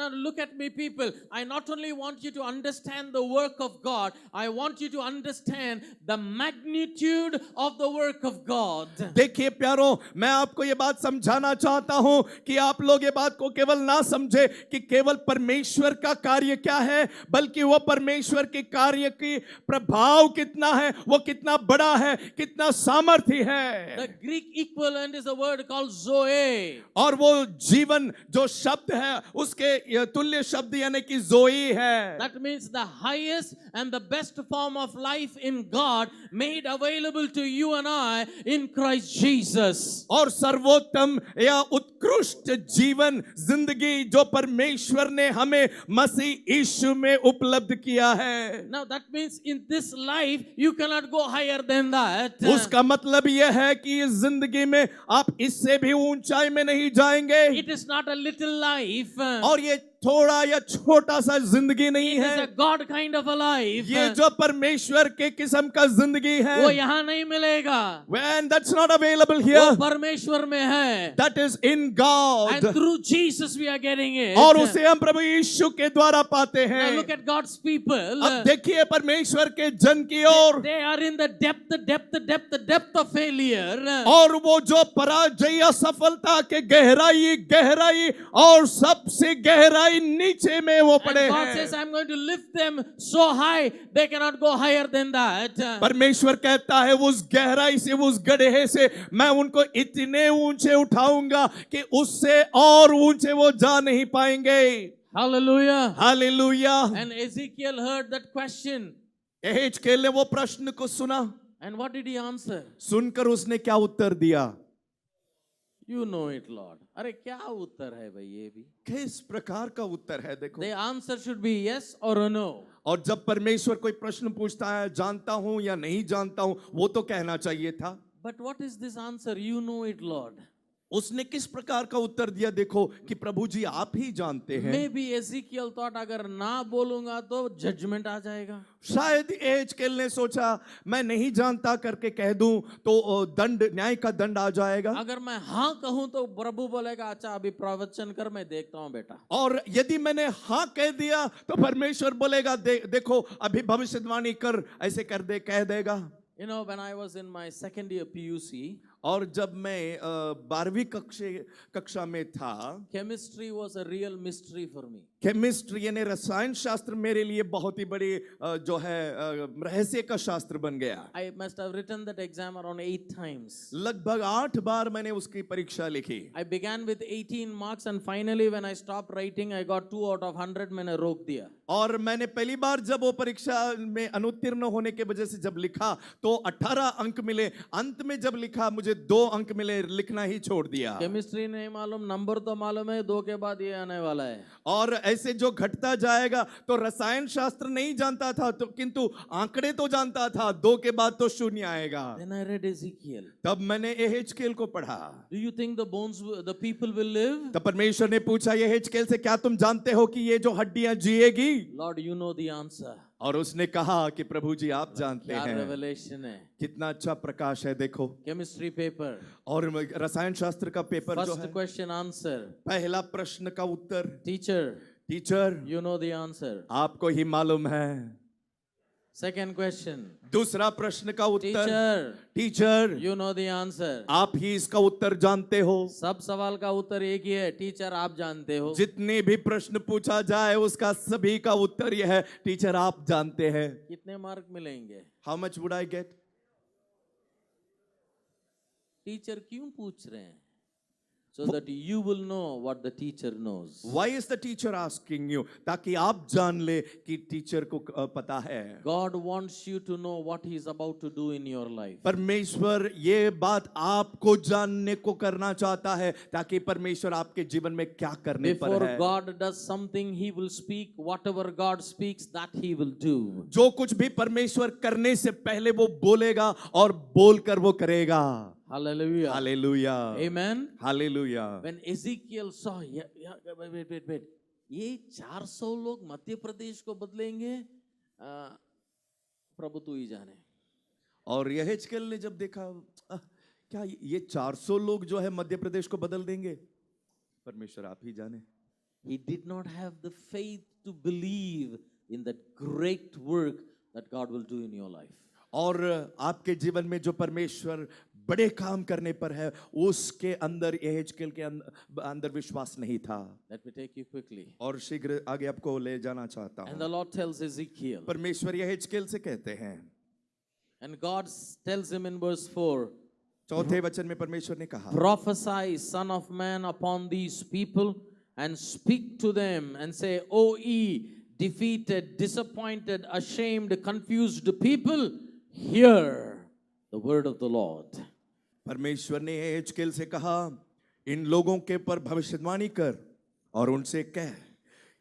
Now look at me, people. I not only want you to understand the work of God, I want you to understand the magnitude of the work of God. देखिए प्यारों, मैं आपको ये बात समझाना चाहता हूं कि आप लोग ये बात को केवल ना समझे कि केवल परमेश्वर का कार्य क्या है, बल्कि वो परमेश्वर के कार्य की प्रभाव कितना है, वो कितना बड़ा है, कितना सामर्थ्य है। The Greek equivalent is a word called Zoe. और वो जीवन जो शब्द है उसके तुल्य शब्द यानी कि जोई है। That means the highest and the best form of life in God made available to you and I in Christ Jesus. और सर्वोत्तम या उत्कृष्ट जीवन जिंदगी जो परमेश्वर ने हमें मसीह यीशु में उपलब्ध किया है। Now that means in this life you cannot go higher than that. उसका मतलब यह है कि इस जिंदगी में आप इससे भी ऊंचाई में नहीं जाएंगे। It is not a little life. और ये थोड़ा या छोटा सा जिंदगी नहीं It is है, a God kind of a life. ये जो परमेश्वर के किस्म का जिंदगी है, वो यहाँ नहीं मिलेगा, when that's not available वो here, परमेश्वर में है. that is in God, And through Jesus we are getting it. और उसे हम प्रभु यीशु के द्वारा पाते Now हैं। look at God's people. अब देखिए परमेश्वर के जन की ओर, They are in the depth of failure. और वो जो पराजय असफलता के गहराई और सबसे गहराई नीचे में वो पड़े And God says, हैं। I'm going to lift them so high, they cannot go higher than that. परमेश्वर कहता है उस गहराई से, उस गड्ढे से मैं उनको इतने ऊंचे उठाऊंगा कि उससे और ऊंचे वो जा नहीं पाएंगे। Hallelujah. Hallelujah. And Ezekiel heard that question. हिजकिय्याह ने वो प्रश्न को सुना, And what did he answer? सुनकर उसने क्या उत्तर दिया? You know it, Lord. अरे क्या उत्तर है भाई ये भी? किस प्रकार का उत्तर है देखो। The answer should be yes or a no. और जब परमेश्वर कोई प्रश्न पूछता है, जानता हूं या नहीं जानता हूं, वो तो कहना चाहिए था। But what is this answer? You know it, Lord. उसने किस प्रकार का उत्तर दिया देखो कि प्रभु जी आप ही जानते हैं। Maybe Ezekiel thought अगर ना बोलूंगा तो जजमेंट आ जाएगा. शायद एहेजकेल ने सोचा मैं नहीं जानता करके कह दूं तो दंड, न्याय का दंड आ जाएगा। अगर मैं हाँ कहूं तो प्रभु बोलेगा अच्छा अभी प्रवचन कर, मैं देखता हूं बेटा. और यदि मैंने हाँ कह दिया तो परमेश्वर बोलेगा देखो अभी भविष्यवाणी कर, ऐसे कर दे, कह देगा। You know, when I was in my second year PUC, और जब मैं 12वीं कक्षा में था, chemistry was a real mystery for me. Chemistry यानी रसायन शास्त्र मेरे लिए बहुत ही बड़ी जो है रहस्य का शास्त्र बन गया। I must have written that exam around 8 times. लगभग 8 बार मैंने उसकी परीक्षा लिखी। I began with 18 marks and finally when I stopped writing I got 2 out of 100, मैंने रोक दिया। और मैंने पहली बार जब वो परीक्षा में अनुत्तीर्ण होने के वजह से जब लिखा तो 18 अंक मिले, अंत में जब लिखा मुझे 2 अंक मिले, लिखना ही छोड़ दिया। केमिस्ट्री नहीं मालूम, नंबर तो मालूम है 2 के बाद ये आने वाला है। और ऐसे जो घटता जाएगा तो रसायन शास्त्र नहीं जानता था तो किंतु आंकड़े तो जानता था, 2 के बाद तो 0 आएगा। Then I read Ezekiel. तब मैंने एहेजकेल को पढ़ा। Do you think the people will live? तब परमेश्वर ने पूछा एहेजकेल से, क्या तुम जानते हो कि ये जो हड्डियां जिएगी? Lord, you know the answer. और उसने कहा कि प्रभु जी आप जानते क्या हैं। revelation है। कितना अच्छा प्रकाश है देखो। Chemistry paper. और रसायन शास्त्र का पेपर जो First है, question answer. पहला प्रश्न का उत्तर, Teacher, teacher you know the answer. आपको ही मालूम है। Second question. दूसरा प्रश्न का उत्तर, Teacher, teacher you know the answer. आप ही इसका उत्तर जानते हो। सब सवाल का उत्तर एक ही है, टीचर आप जानते हो। जितने भी प्रश्न पूछा जाए उसका सभी का उत्तर यह है, टीचर आप जानते हैं। कितने मार्क मिलेंगे? How much would I get? Teacher क्यों पूछ रहे हैं? So that you will know what the teacher knows. Why is the teacher asking you? ताकि आप जान ले कि टीचर को पता है। God wants you to know what he is about to do in your life. परमेश्वर ये बात आपको जानने को करना चाहता है ताकि परमेश्वर आपके जीवन में क्या करने पर Before है। God does something, he will speak. Whatever God speaks, that he will do. जो कुछ भी परमेश्वर करने से पहले वो बोलेगा और बोलकर वो करेगा। Hallelujah. Hallelujah. Amen. Hallelujah. When Ezekiel saw, wait. ये 400 लोग मध्य प्रदेश को बदलेंगे, प्रभु तू ही जाने। और यहेजकेल ने जब देखा क्या ये 400 लोग जो है मध्य प्रदेश को बदल देंगे, परमेश्वर आप ही जाने। He did not have the faith to believe in that great work that God will do in your life. और आपके जीवन में जो परमेश्वर बड़े काम करने पर है उसके अंदर यहेजकेल के अंदर विश्वास नहीं था। Let me take you quickly. और शीघ्र आगे आपको ले जाना चाहता And the हूँ। Lord tells Ezekiel, परमेश्वर यहेजकेल से कहते हैं, and God tells him in verse 4, चौथे वचन में परमेश्वर ने कहा, prophesy, son of man, upon these people and speak to them and say, O ye defeated, disappointed, ashamed, confused people, hear the word of the Lord. परमेश्वर ने यहेजकेल से कहा, इन लोगों के पर भविष्यवाणी कर और उनसे कह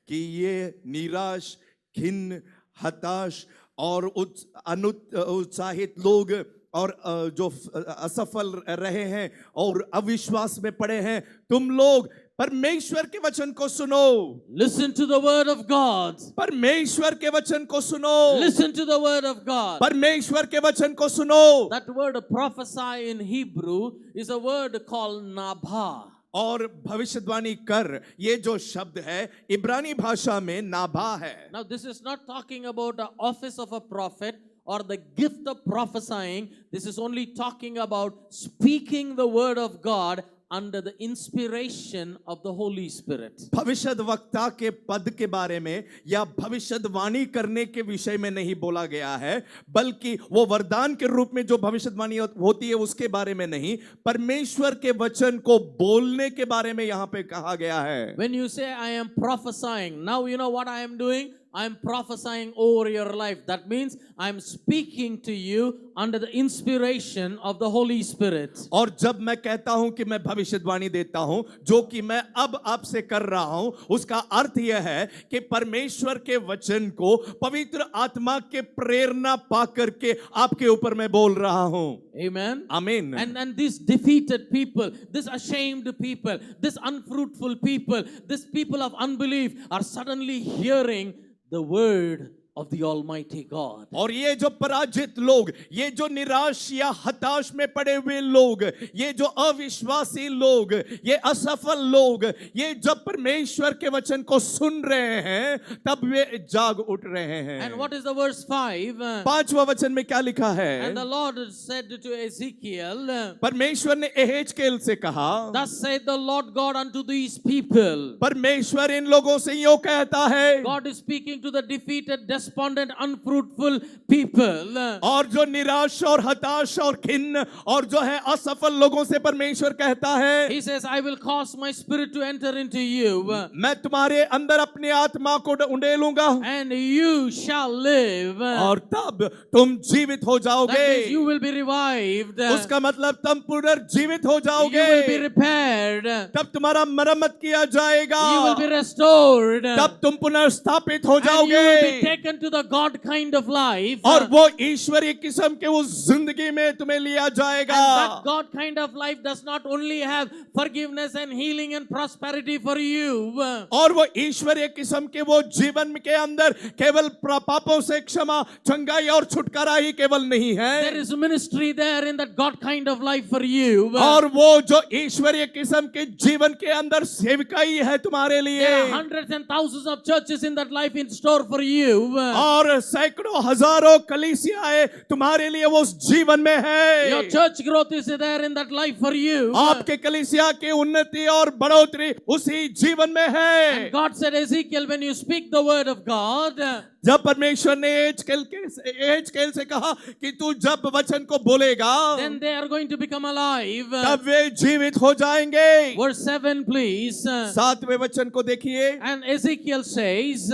कि ये निराश, खिन्न, हताश और उत्साहित लोग और जो असफल रहे हैं और अविश्वास में पड़े हैं, तुम लोग परमेश्वर के वचन को सुनो। Listen to the word of God. परमेश्वर के वचन को सुनो। Listen to the word of God. परमेश्वर के वचन को सुनो। That word prophesy in Hebrew is a word called nabha. और भविष्यवाणी कर, ये जो शब्द है इब्रानी भाषा में नाभा है। Now this is not talking about the office of a prophet or the gift of prophesying. This is only talking about speaking the word of God under the inspiration of the Holy Spirit. भविष्यद्वक्ता के पद के बारे में या भविष्यवाणी करने के विषय में नहीं बोला गया है, बल्कि वो वरदान के रूप में जो भविष्यवाणी होती है उसके बारे में नहीं, परमेश्वर के वचन को बोलने के बारे में यहाँ पे कहा गया है। When you say I am prophesying, now you know what I am doing? I'm prophesying over your life. That means I'm speaking to you under the inspiration of the Holy Spirit. और जब मैं कहता हूं कि मैं भविष्यवाणी देता हूं, जो कि मैं अब आपसे कर रहा हूं, उसका अर्थ यह है कि परमेश्वर के वचन को पवित्र आत्मा के प्रेरणा पाकर के आपके ऊपर मैं बोल रहा हूं. Amen. आमीन. And these defeated people, this ashamed people, this unfruitful people, this people of unbelief are suddenly hearing the word of the Almighty God. और ये जो पराजित लोग, ये जो निराश या हताश में पड़े हुए लोग, ये जो अविश्वासी लोग, ये असफल लोग, ये जब परमेश्वर के वचन को सुन रहे हैं, तब वे जाग उठ रहे हैं. And what is the verse 5? 5वां वचन में क्या लिखा है? And the Lord said to Ezekiel, परमेश्वर ने एहेजकेल से कहा, thus said the Lord God unto these people. परमेश्वर इन लोगों से यूं कहता है. God is speaking to the defeated, despondent, unfruitful people. और जो निराश और हताश और खिन्न और जो है असफल लोगों से परमेश्वर कहता है, He says, I will cause my spirit to enter into you, मैं तुम्हारे अंदर अपनी आत्मा को उंडेलूंगा and you shall live. और तब तुम जीवित हो That means जाओगे. you will be revived. उसका मतलब तुम पुनर्जीवित हो You जाओगे. will be repaired. तब तुम्हारा मरम्मत किया जाएगा. You will be restored. तब तुम पुनर्स्थापित हो And you will be जाओगे. taken to the God kind of life. और वो ईश्वरीय किस्म के उस जिंदगी में तुम्हें लिया And that जाएगा. God kind of life does not only have forgiveness and healing and prosperity for you. और वो ईश्वरीय किस्म के वो जीवन के अंदर केवल पापों से क्षमा, चंगाई और छुटकारा ही केवल नहीं There है. is ministry there in that God kind of life for you. और वो जो ईश्वरीय किस्म के जीवन के अंदर सेवकाई है तुम्हारे There are लिए. hundreds and thousands of churches in that life in store for you. और सैकड़ों हजारों कलीसियाएं तुम्हारे लिए वो उस जीवन में Your है. church growth is there in that life for you. आपके कलीसिया की उन्नति और बढ़ोतरी उसी जीवन में And है. God said, Ezekiel, when you speak the word of God, जब परमेश्वर ने एहेजकेल से कहा कि तू जब वचन को बोलेगा, then they are going to become alive. तब वे जीवित हो जाएंगे. Verse 7, please. 7वें वचन को देखिए. And Ezekiel says,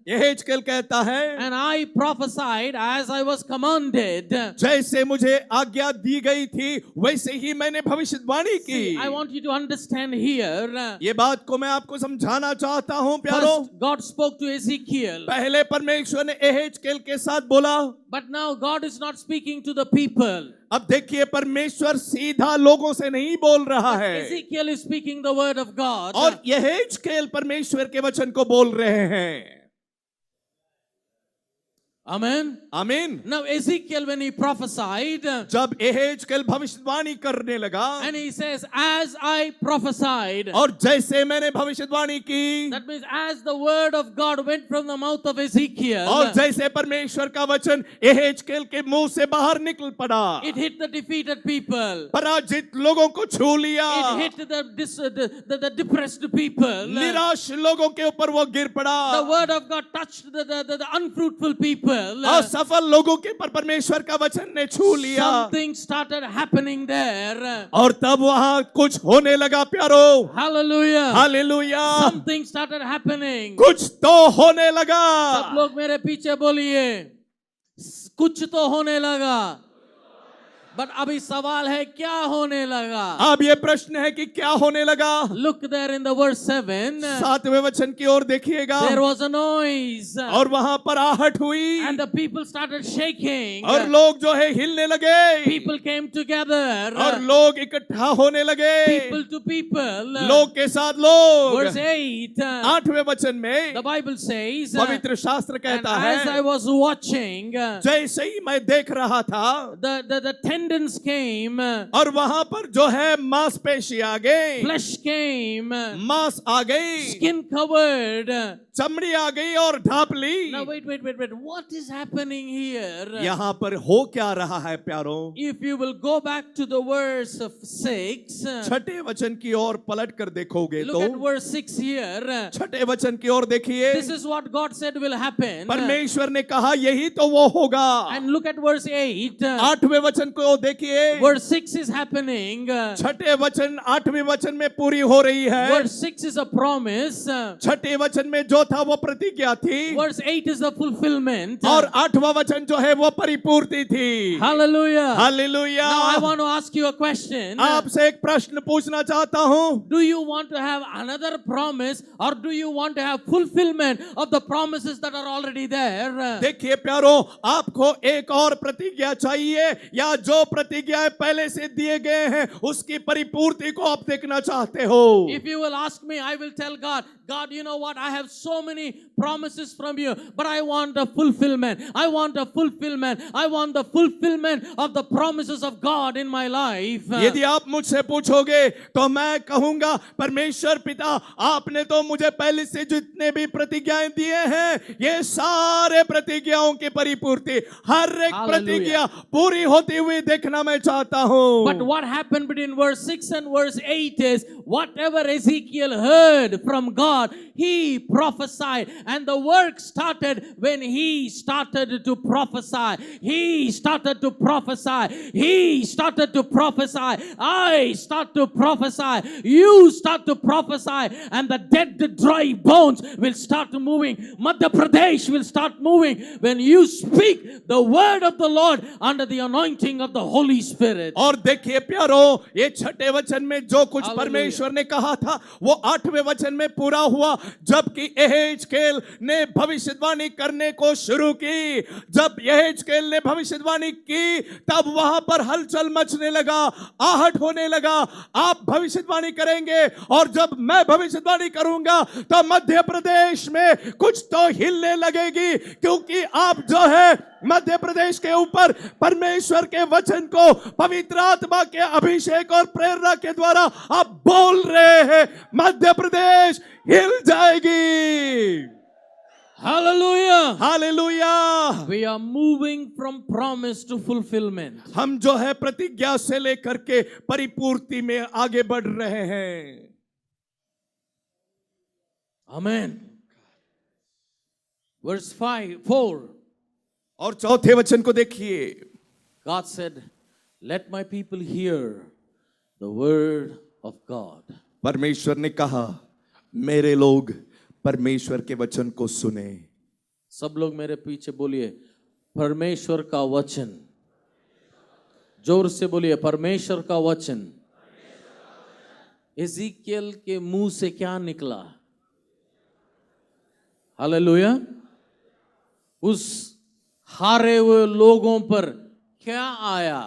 एहेजकेल कहता है, and I prophesied as I was commanded. जैसे मुझे आज्ञा दी गई थी वैसे ही मैंने भविष्यवाणी की. I want you to understand here. ये बात को मैं आपको समझाना चाहता हूं प्यारो. First, God spoke to Ezekiel. पहले परमेश्वर ने एहेजकेल के साथ बोला, But now God is not speaking to the people. अब देखिए परमेश्वर सीधा लोगों से नहीं बोल रहा है. Ezekiel is speaking the word of God. और एहेजकेल परमेश्वर के वचन को बोल रहे हैं. Amen. आमीन. Now Ezekiel, when he prophesied, जब एहेजकेल भविष्यवाणी करने लगा, and he says, as I prophesied. और जैसे मैंने भविष्यवाणी की, That means as the word of God went from the mouth of Ezekiel, और जैसे परमेश्वर का वचन एहेजकेल के मुंह से बाहर निकल पड़ा, it hit the defeated people. पराजित लोगों को छू लिया. It hit the depressed people. निराश लोगों के ऊपर वो गिर The पड़ा. word of God touched the unfruitful people. असफल लोगों के पर परमेश्वर का वचन ने छू लिया. Something started happening there. और तब वहां कुछ होने लगा प्यारो. Hallelujah. Hallelujah. Something started happening. कुछ तो होने सब लगा. लोग मेरे पीछे बोलिए, कुछ तो होने लगा. बट अभी सवाल है क्या होने लगा. अब ये प्रश्न है कि क्या होने लगा. Look there in the verse 7. 7वें वचन की ओर देखिएगा. There was a noise. और वहां पर आहट हुई. And the people started shaking. और लोग जो है हिलने लगे. People came together. और लोग इकट्ठा होने लगे. People to people. लोग के साथ लोग. Verse 8. 8वें वचन में The Bible says, पवित्र शास्त्र and कहता as I है, was watching, जैसे ही मैं देख रहा था, the tendons came, और वहां पर जो है मांसपेशी आ गई, flesh came, मांस आ गई, skin covered. चमड़ी आ गई और ढांप ली. Now wait. What is happening here? यहाँ पर हो क्या रहा है प्यारो. If you will go back to the verse of 6, 6ठे वचन की ओर पलट कर देखोगे look at तो verse 6 here. 6ठे वचन की ओर देखिए. This is what God said will happen. परमेश्वर ने कहा यही तो वो होगा. And look at verse 8. 8वें वचन की प्यारो देखिए verse 6 is happening. छठे वचन 8वें वचन में पूरी हो रही है। Verse 6 is a promise. छठे वचन में जो था वो प्रतिज्ञा थी Verse 8 is the fulfillment. और 8वां वचन जो है वो परिपूर्ति थी। Hallelujah. Hallelujah. Now I want to ask you a question. आपसे एक प्रश्न पूछना चाहता हूं, Do you want to have another promise or do you want to have fulfillment of the promises that are already there? देखिए प्यारो, आपको एक और प्रतिज्ञा चाहिए या जो प्रतिज्ञाएं पहले से दिए गए हैं उसकी परिपूर्ति को आप देखना चाहते हो? If you will ask me, I will tell God, God, you know what? I have so many promises from you, but I want a fulfillment. I want a fulfillment. I want the fulfillment of the promises of God in my life. यदि आप मुझसे पूछोगे तो मैं कहूंगा, परमेश्वर पिता, आपने तो मुझे पहले से जितने भी प्रतिज्ञाएं दिए हैं, ये सारे प्रतिज्ञाओं की परिपूर्ति, हर एक Hallelujah. प्रतिज्ञा पूरी होती हुई देखना मैं चाहता हूं। But what happened between verse 6 and verse 8 is whatever Ezekiel heard from God, he prophesied. And the work started when he started to prophesy. He started to prophesy. He started to prophesy. I start to prophesy. You start to prophesy. And the dead, dry bones will start moving. Madhya Pradesh will start moving when you speak the word of the Lord under the anointing of the Holy Spirit. और देखिए प्यारो, ये छठे वचन में जो कुछ Hallelujah. परमेश्वर ने कहा था वो 8वें वचन में पूरा हुआ, जबकि यहेजकेल ने भविष्यवाणी करने को शुरू की। जब यहेजकेल ने भविष्यवाणी की तब वहां पर हलचल मचने लगा, आहट होने लगा। आप भविष्यवाणी करेंगे और जब मैं भविष्यवाणी करूंगा तो मध्य प्रदेश में कुछ तो हिलने लगेगी, क्योंकि आप जो है मध्य प्रदेश के ऊपर परमेश्वर के वचन को पवित्र आत्मा के अभिषेक और प्रेरणा के द्वारा आप बोल रहे हैं। मध्य प्रदेश हिल जाएगी। Hallelujah. Hallelujah. We are moving from promise to fulfillment. हम जो है प्रतिज्ञा से लेकर के परिपूर्ति में आगे बढ़ रहे हैं। Amen. Verse 4. और चौथे वचन को देखिए। God said, let my people hear the word of God. परमेश्वर ने कहा, मेरे लोग परमेश्वर के वचन को सुने। सब लोग मेरे पीछे बोलिए, परमेश्वर का वचन। जोर से बोलिए, परमेश्वर का वचन। एज़ेकियल के मुंह से क्या निकला? हालेलुया। उस हारे हुए लोगों पर क्या आया?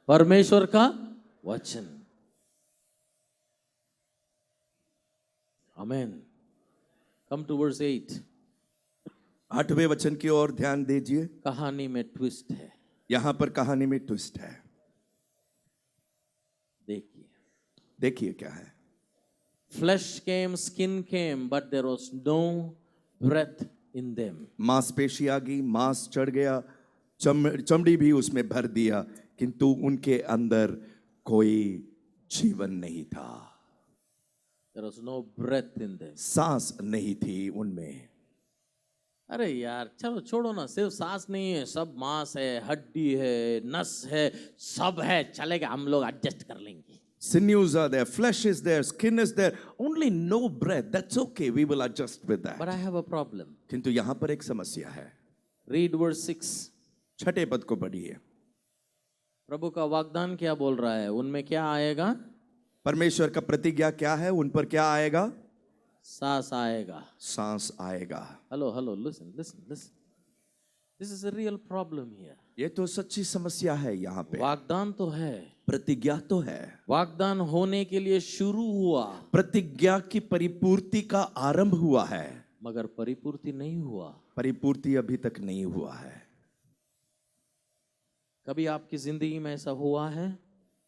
परमेश्वर का वचन। आमेन। Come to verse 8। 8वें वचन की ओर ध्यान दीजिए। कहानी में ट्विस्ट है। यहां पर कहानी में ट्विस्ट है। देखिए, देखिए क्या है। Flesh came, skin came, but there was no breath in them. मांसपेशी आ गई, मांस चढ़ गया, चमड़ी भी उसमें भर दिया, किंतु उनके अंदर कोई जीवन नहीं था। There was no breath in them. सांस नहीं थी उनमें। अरे यार चलो छोड़ो ना, सिर्फ सांस नहीं है, सब मांस है, हड्डी है, नस है, सब है, चलेगा, हम लोग एडजस्ट कर लेंगे। Sinews are there, flesh is there, skin is there, only no breath. That's okay, we will adjust with that. But I have a problem. किंतु यहाँ पर एक समस्या है। Read verse 6. छठे पद को पढ़िए। प्रभु का वाग्दान क्या बोल रहा है? उनमें क्या आएगा? परमेश्वर का प्रतिज्ञा क्या है? उन पर क्या आएगा? सांस आएगा। सांस आएगा। Hello hello, listen listen listen, this is a real problem here. ये तो सच्ची समस्या है यहाँ पे। वाग्दान तो है, प्रतिज्ञा तो है, वाग्दान होने के लिए शुरू हुआ, प्रतिज्ञा की परिपूर्ति का आरंभ हुआ है, मगर परिपूर्ति नहीं हुआ। परिपूर्ति अभी तक नहीं हुआ है। कभी आपकी जिंदगी में ऐसा हुआ है?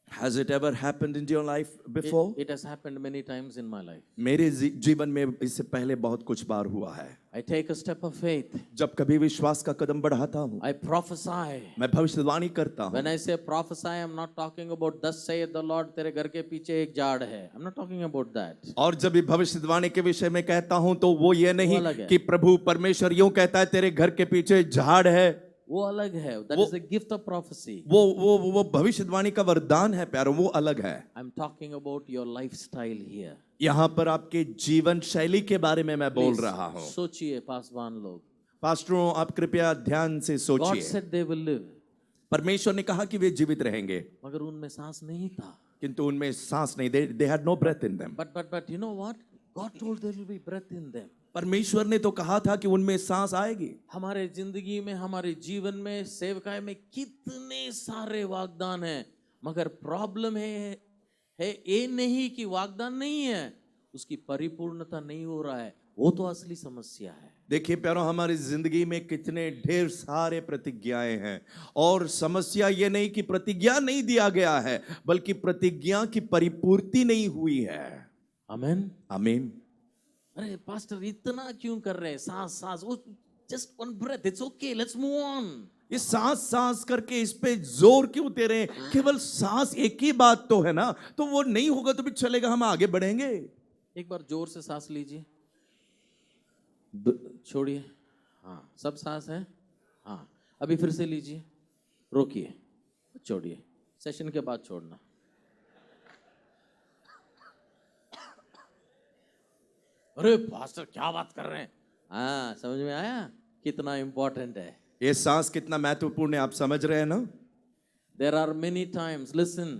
Has it ever happened in your life before? It has happened many times in my life. मेरे जीवन में इससे पहले बहुत कुछ बार हुआ है। I take a step of faith. जब कभी विश्वास का कदम बढ़ाता हूँ, I prophesy. मैं भविष्यवाणी करता हूँ। When I say prophesy, I'm not talking about thus saith the Lord, तेरे घर के पीछे एक झाड़ है। I'm not talking about that. और जब भी भविष्यवाणी के विषय में कहता हूँ तो वो ये नहीं अलग है। कि प्रभु परमेश्वर यूं कहता है तेरे घर के पीछे झाड़ है। वो अलग है. That वो- is a gift of prophecy. वो भविष्यवाणी का वरदान है प्यारो, वो अलग है. I'm talking about your lifestyle here. यहाँ पर आपके जीवन शैली के बारे में मैं बोल Please, रहा हूँ. सोचिए पासवान लोग. पास्टरों, आप कृपया ध्यान से God सोचिए. said they will live. परमेश्वर ने कहा कि वे जीवित रहेंगे, मगर उनमें सांस नहीं था. किंतु उनमें सांस नहीं. they had no breath in them. But you know what? God told there will be breath in them. परमेश्वर ने तो कहा था कि उनमें सांस आएगी. हमारे जिंदगी में, हमारे जीवन में, सेवकाई में कितने सारे वाग्दान हैं, मगर प्रॉब्लम है ये नहीं कि वाग्दान नहीं है, उसकी परिपूर्णता नहीं हो रहा है. वो तो असली समस्या है. देखिए प्यारो, हमारी जिंदगी में कितने ढेर सारे प्रतिज्ञाएं हैं, और समस्या ये नहीं कि प्रतिज्ञा नहीं दिया गया है, बल्कि प्रतिज्ञा की परिपूर्ति नहीं हुई है. आमीन. आमीन. अरे पास्टर इतना क्यों कर रहे हैं? सांस सांस, just one breath, it's okay, let's move on. ये सांस सांस करके इस पे जोर क्यों दे रहे हैं? केवल सांस एक ही बात तो है ना, तो वो नहीं होगा तो भी चलेगा, हम आगे बढ़ेंगे. एक बार जोर से सांस लीजिए, छोड़िए. हाँ, सब सांस है. हाँ, अभी फिर से लीजिए, रोकिए, छोड़िए. सेशन के बाद छोड़ना. अरे पास्टर क्या बात कर रहे हैं? हाँ, समझ में आया कितना इंपॉर्टेंट है. ये सांस कितना महत्वपूर्ण है, आप समझ रहे हैं ना? There are many times, listen,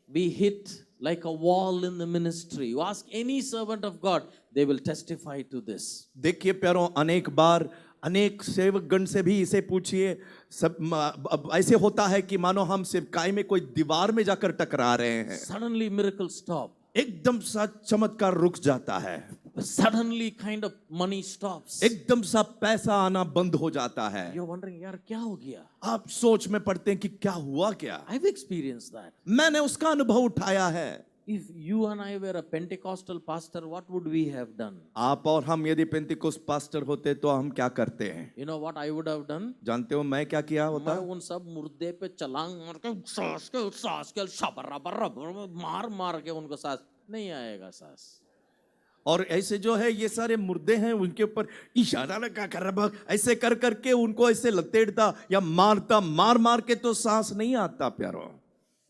we hit like a wall in the ministry. You ask any servant of God, they will testify to this. देखिए प्यारो, अनेक बार अनेक सेवकगण से भी इसे पूछिए. अब ऐसे होता है कि मानो हम सेवकाई में कोई दीवार में जाकर टकरा रहे हैं. Suddenly miracles stop. एकदम सा चमत्कार रुक जाता है. Suddenly kind of money stops. एकदम सा पैसा आना बंद हो जाता है. You're wondering, यार क्या हो गया? आप सोच में पड़ते हैं कि क्या हुआ क्या. I've experienced that. मैंने उसका अनुभव उठाया है. If you and I were a Pentecostal pastor, what would we have done? आप और हम यदि पेंतिकोस्त पास्टर होते तो हम क्या करते हैं? You know what I would have done? जानते हो मैं क्या किया होता? मैं उन सब मुर्दे पे छलांग मार के सांस के शबर मार मार के उनको सांस नहीं आएगा सांस. और ऐसे जो है ये सारे मुर्दे हैं, उनके ऊपर इशारा लगा कर ऐसे कर करके उनको ऐसे लतेड़ता या मारता, मार मार के तो सांस नहीं आता प्यारो.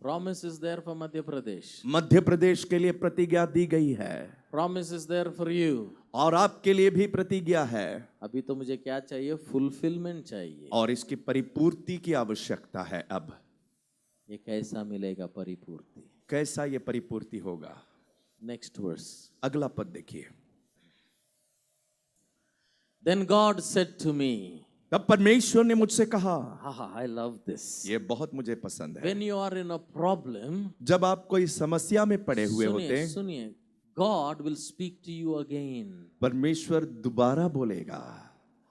Promise is there for Madhya Pradesh. Madhya Pradesh के लिए प्रतिज्ञा दी गई है, Promise is there for you. और आपके लिए भी प्रतिज्ञा है. अभी तो मुझे क्या चाहिए? फुलफिलमेंट चाहिए. और इसकी परिपूर्ति की आवश्यकता है. अब ये कैसा मिलेगा परिपूर्ति? कैसा ये परिपूर्ति होगा? नेक्स्ट वर्स, अगला पद देखिए. Then God said to me, तब परमेश्वर ने मुझसे कहा. I love this. ये बहुत मुझे पसंद है. When you are in a problem, जब आप कोई समस्या में पड़े हुए होते हैं, सुनिए, God will speak to you again. परमेश्वर दोबारा बोलेगा.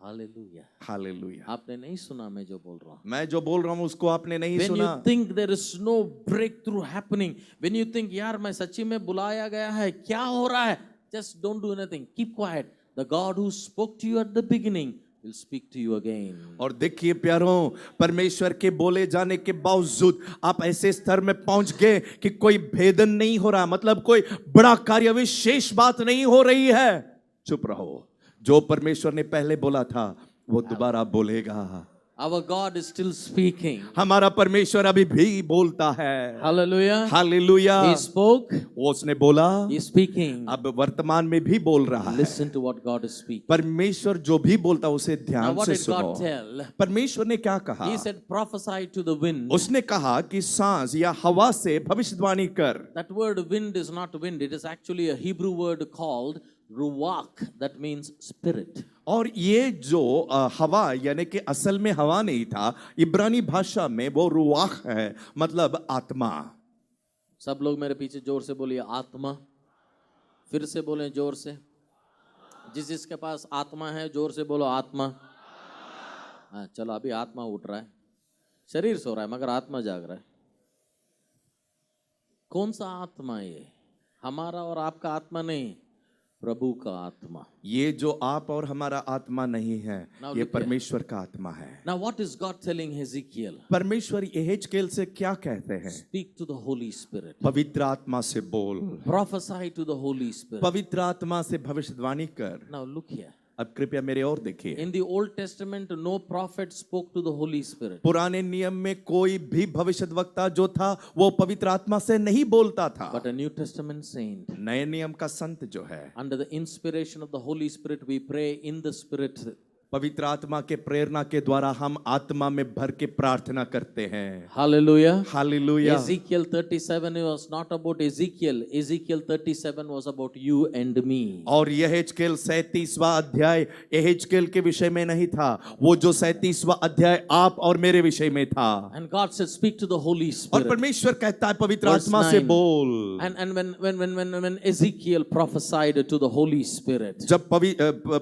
Hallelujah. हालेलुया. आपने नहीं सुना मैं जो बोल रहा हूँ? मैं जो बोल रहा हूँ उसको आपने नहीं When सुना. you think there is no breakthrough happening, when you think यार मैं सच्ची में बुलाया गया है, क्या हो रहा है? Just don't do anything. Keep quiet. The God who spoke to you at the beginning will speak to you again. और देखिए प्यारों, परमेश्वर के बोले जाने के बावजूद आप ऐसे स्तर में पहुंच गए कि कोई भेदन नहीं हो रहा, मतलब कोई बड़ा कार्य, विशेष बात नहीं हो रही है. चुप रहो. जो परमेश्वर ने पहले बोला था वो दोबारा बोलेगा. Our God is still speaking. हमारा परमेश्वर अभी भी बोलता है. Hallelujah. हालेलुया. He spoke. वो उसने बोला, He is speaking. अब वर्तमान में भी बोल रहा है. Listen to what God is speaking. परमेश्वर जो भी बोलता है उसे Now ध्यान what से did God सुनो. tell? परमेश्वर ने क्या कहा? He said prophesy to the wind. उसने कहा कि सांस या हवा से भविष्यवाणी कर. That word wind is not wind. It is actually a Hebrew word called ruach. That means spirit. और ये जो हवा यानी कि असल में हवा नहीं था, इब्रानी भाषा में वो रुआख है, मतलब आत्मा. सब लोग मेरे पीछे जोर से बोलिए आत्मा. फिर से बोलें जोर से. जिसके पास आत्मा है जोर से बोलो आत्मा. हाँ चलो, अभी आत्मा उठ रहा है, शरीर सो रहा है मगर आत्मा जाग रहा है. कौन सा आत्मा ये? हमारा और आपका आत्मा नहीं, प्रभु का आत्मा. ये जो आप और हमारा आत्मा नहीं है, Now ये look here. परमेश्वर का आत्मा है. Now what is God telling Ezekiel? परमेश्वर यहेजकेल से क्या कहते हैं? Speak to the Holy Spirit. पवित्र आत्मा से बोल. Prophesy to the Holy Spirit. पवित्र आत्मा से भविष्यवाणी कर. Now look here. अब कृपया मेरे और देखिए, In the Old Testament, no prophet spoke to the Holy Spirit. पुराने नियम में कोई भी भविष्यद्वक्ता जो था वो पवित्र आत्मा से नहीं बोलता था। But a New Testament saint, नए नियम का संत जो है, under the inspiration of the Holy Spirit, we pray in the Spirit. पवित्र आत्मा के प्रेरणा के द्वारा हम आत्मा में भर के प्रार्थना करते हैं। Hallelujah. Hallelujah. Ezekiel 37 was not about Ezekiel. Ezekiel 37 was about you and me. और यहेजकेल 37वां अध्याय यहेजकेल के विषय में नहीं था, वो जो 37वां अध्याय आप और मेरे विषय में था। And God said, speak to the Holy और Spirit. परमेश्वर कहता है पवित्र Verse आत्मा से 9. बोल। And when Ezekiel prophesied to the Holy Spirit, जब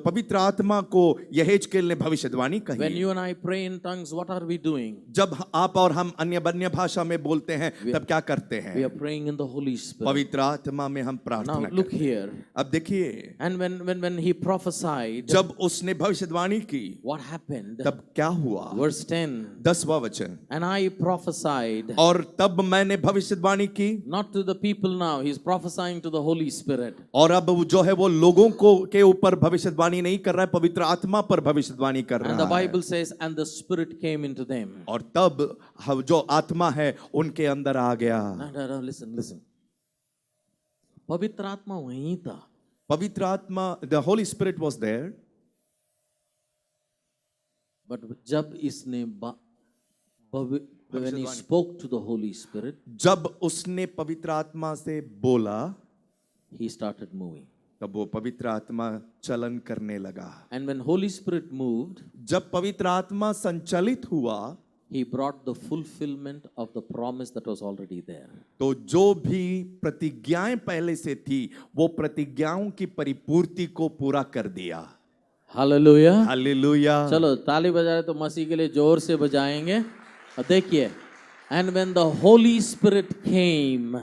पवित्र आत्मा को यहेजकेल ने भविष्यवाणी when कही, you and I pray in tongues, what are we doing? जब आप और हम अन्य भाषा में बोलते हैं तब क्या करते We हैं? are praying in the Holy Spirit. पवित्र आत्मा में हम Now प्रार्थना look करते हैं। here. अब देखिए, And when he prophesied, जब उसने भविष्यवाणी की what happened? तब क्या हुआ? Verse 10. 10वां वचन, And I prophesied, और तब मैंने भविष्यवाणी की, not to the people now, he's prophesying to the Holy Spirit. और अब जो है वो लोगों को के ऊपर भविष्यवाणी नहीं कर रहा है, पवित्र आत्मा पर भविष्यवाणी कर And the रहा है। Bible says, and the Spirit came into them. और तब जो आत्मा है उनके अंदर आ गया। No, listen. पवित्र आत्मा वहीं था। पवित्र आत्मा, the Holy Spirit was there, But जब इसने when he spoke to the Holy Spirit, जब उसने पवित्र आत्मा से बोला he started moving. तब वो पवित्र आत्मा चलन करने लगा। And when Holy Spirit moved, जब पवित्र आत्मा संचालित हुआ he brought the fulfillment of the promise that was already there. तो जो भी प्रतिज्ञाएं पहले से थी वो प्रतिज्ञाओं की परिपूर्ति को पूरा कर दिया। Hallelujah. हालेलुया। चलो ताली बजाए तो मसीह के लिए जोर से बजाएंगे। और देखिए, and when the Holy Spirit came,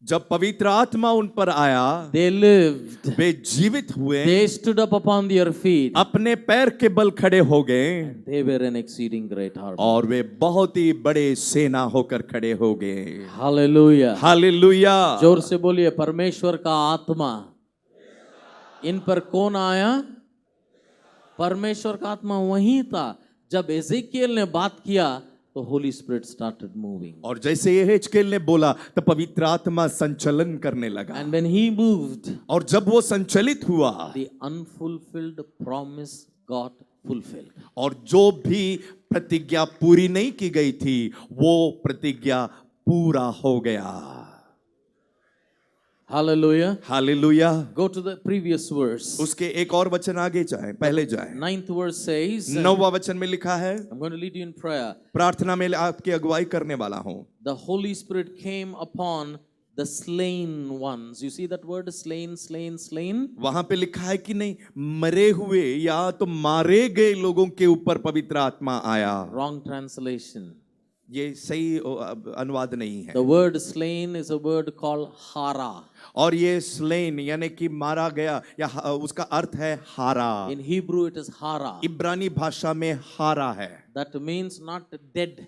जब पवित्र आत्मा उन पर आया, they lived, वे जीवित हुए, they stood up upon their feet, अपने पैर के बल खड़े हो गए, they were an exceeding great army. और वे बहुत ही बड़े सेना होकर खड़े हो गए। Hallelujah. हालेलुया। जोर से बोलिए, परमेश्वर का आत्मा इन पर कौन आया? परमेश्वर का आत्मा वहीं था। जब एजेकियल ने बात किया तो होली स्पिरिट स्टार्टेड मूविंग। और जैसे यहेजकेल ने बोला तो पवित्र आत्मा संचलन करने लगा। एंड व्हेन ही मूव्ड, और जब वो संचलित हुआ, the unfulfilled promise got fulfilled. और जो भी प्रतिज्ञा पूरी नहीं की गई थी वो प्रतिज्ञा पूरा हो गया। Hallelujah. Hallelujah. Go to the previous verse. उसके एक और वचन आगे जाए, पहले जाए। 9th verse says, 9वां वचन में लिखा है, I'm going to lead you in prayer. प्रार्थना में आपकी अगुवाई करने वाला हूं। The Holy Spirit came upon the slain ones. You see that word slain. वहां पे लिखा है कि नहीं, मरे हुए या तो मारे गए लोगों के ऊपर पवित्र आत्मा आया। Wrong translation. ये सही अनुवाद नहीं है। The word slain is a word called hara. और ये स्लेन यानी कि मारा गया या उसका अर्थ है हारा। In Hebrew it is hara. इब्रानी भाषा में हारा है। That means not dead,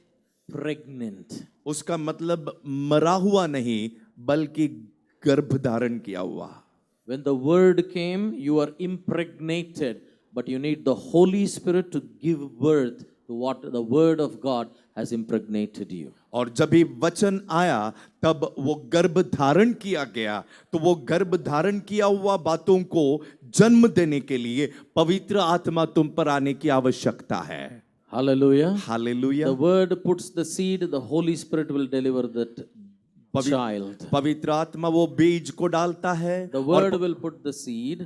pregnant. उसका मतलब मरा हुआ नहीं बल्कि गर्भ धारण किया हुआ। When the word came, you are impregnated, but you need the Holy Spirit to give birth to what the word of God has impregnated you. और जब भी वचन आया तब वो गर्भ धारण किया गया, तो वो गर्भ धारण किया हुआ बातों को जन्म देने के लिए पवित्र आत्मा तुम पर आने की आवश्यकता है। Hallelujah. Hallelujah. The word puts the seed, the Holy Spirit will deliver that child. पवित्र आत्मा वो बीज को डालता है। The word will put the seed.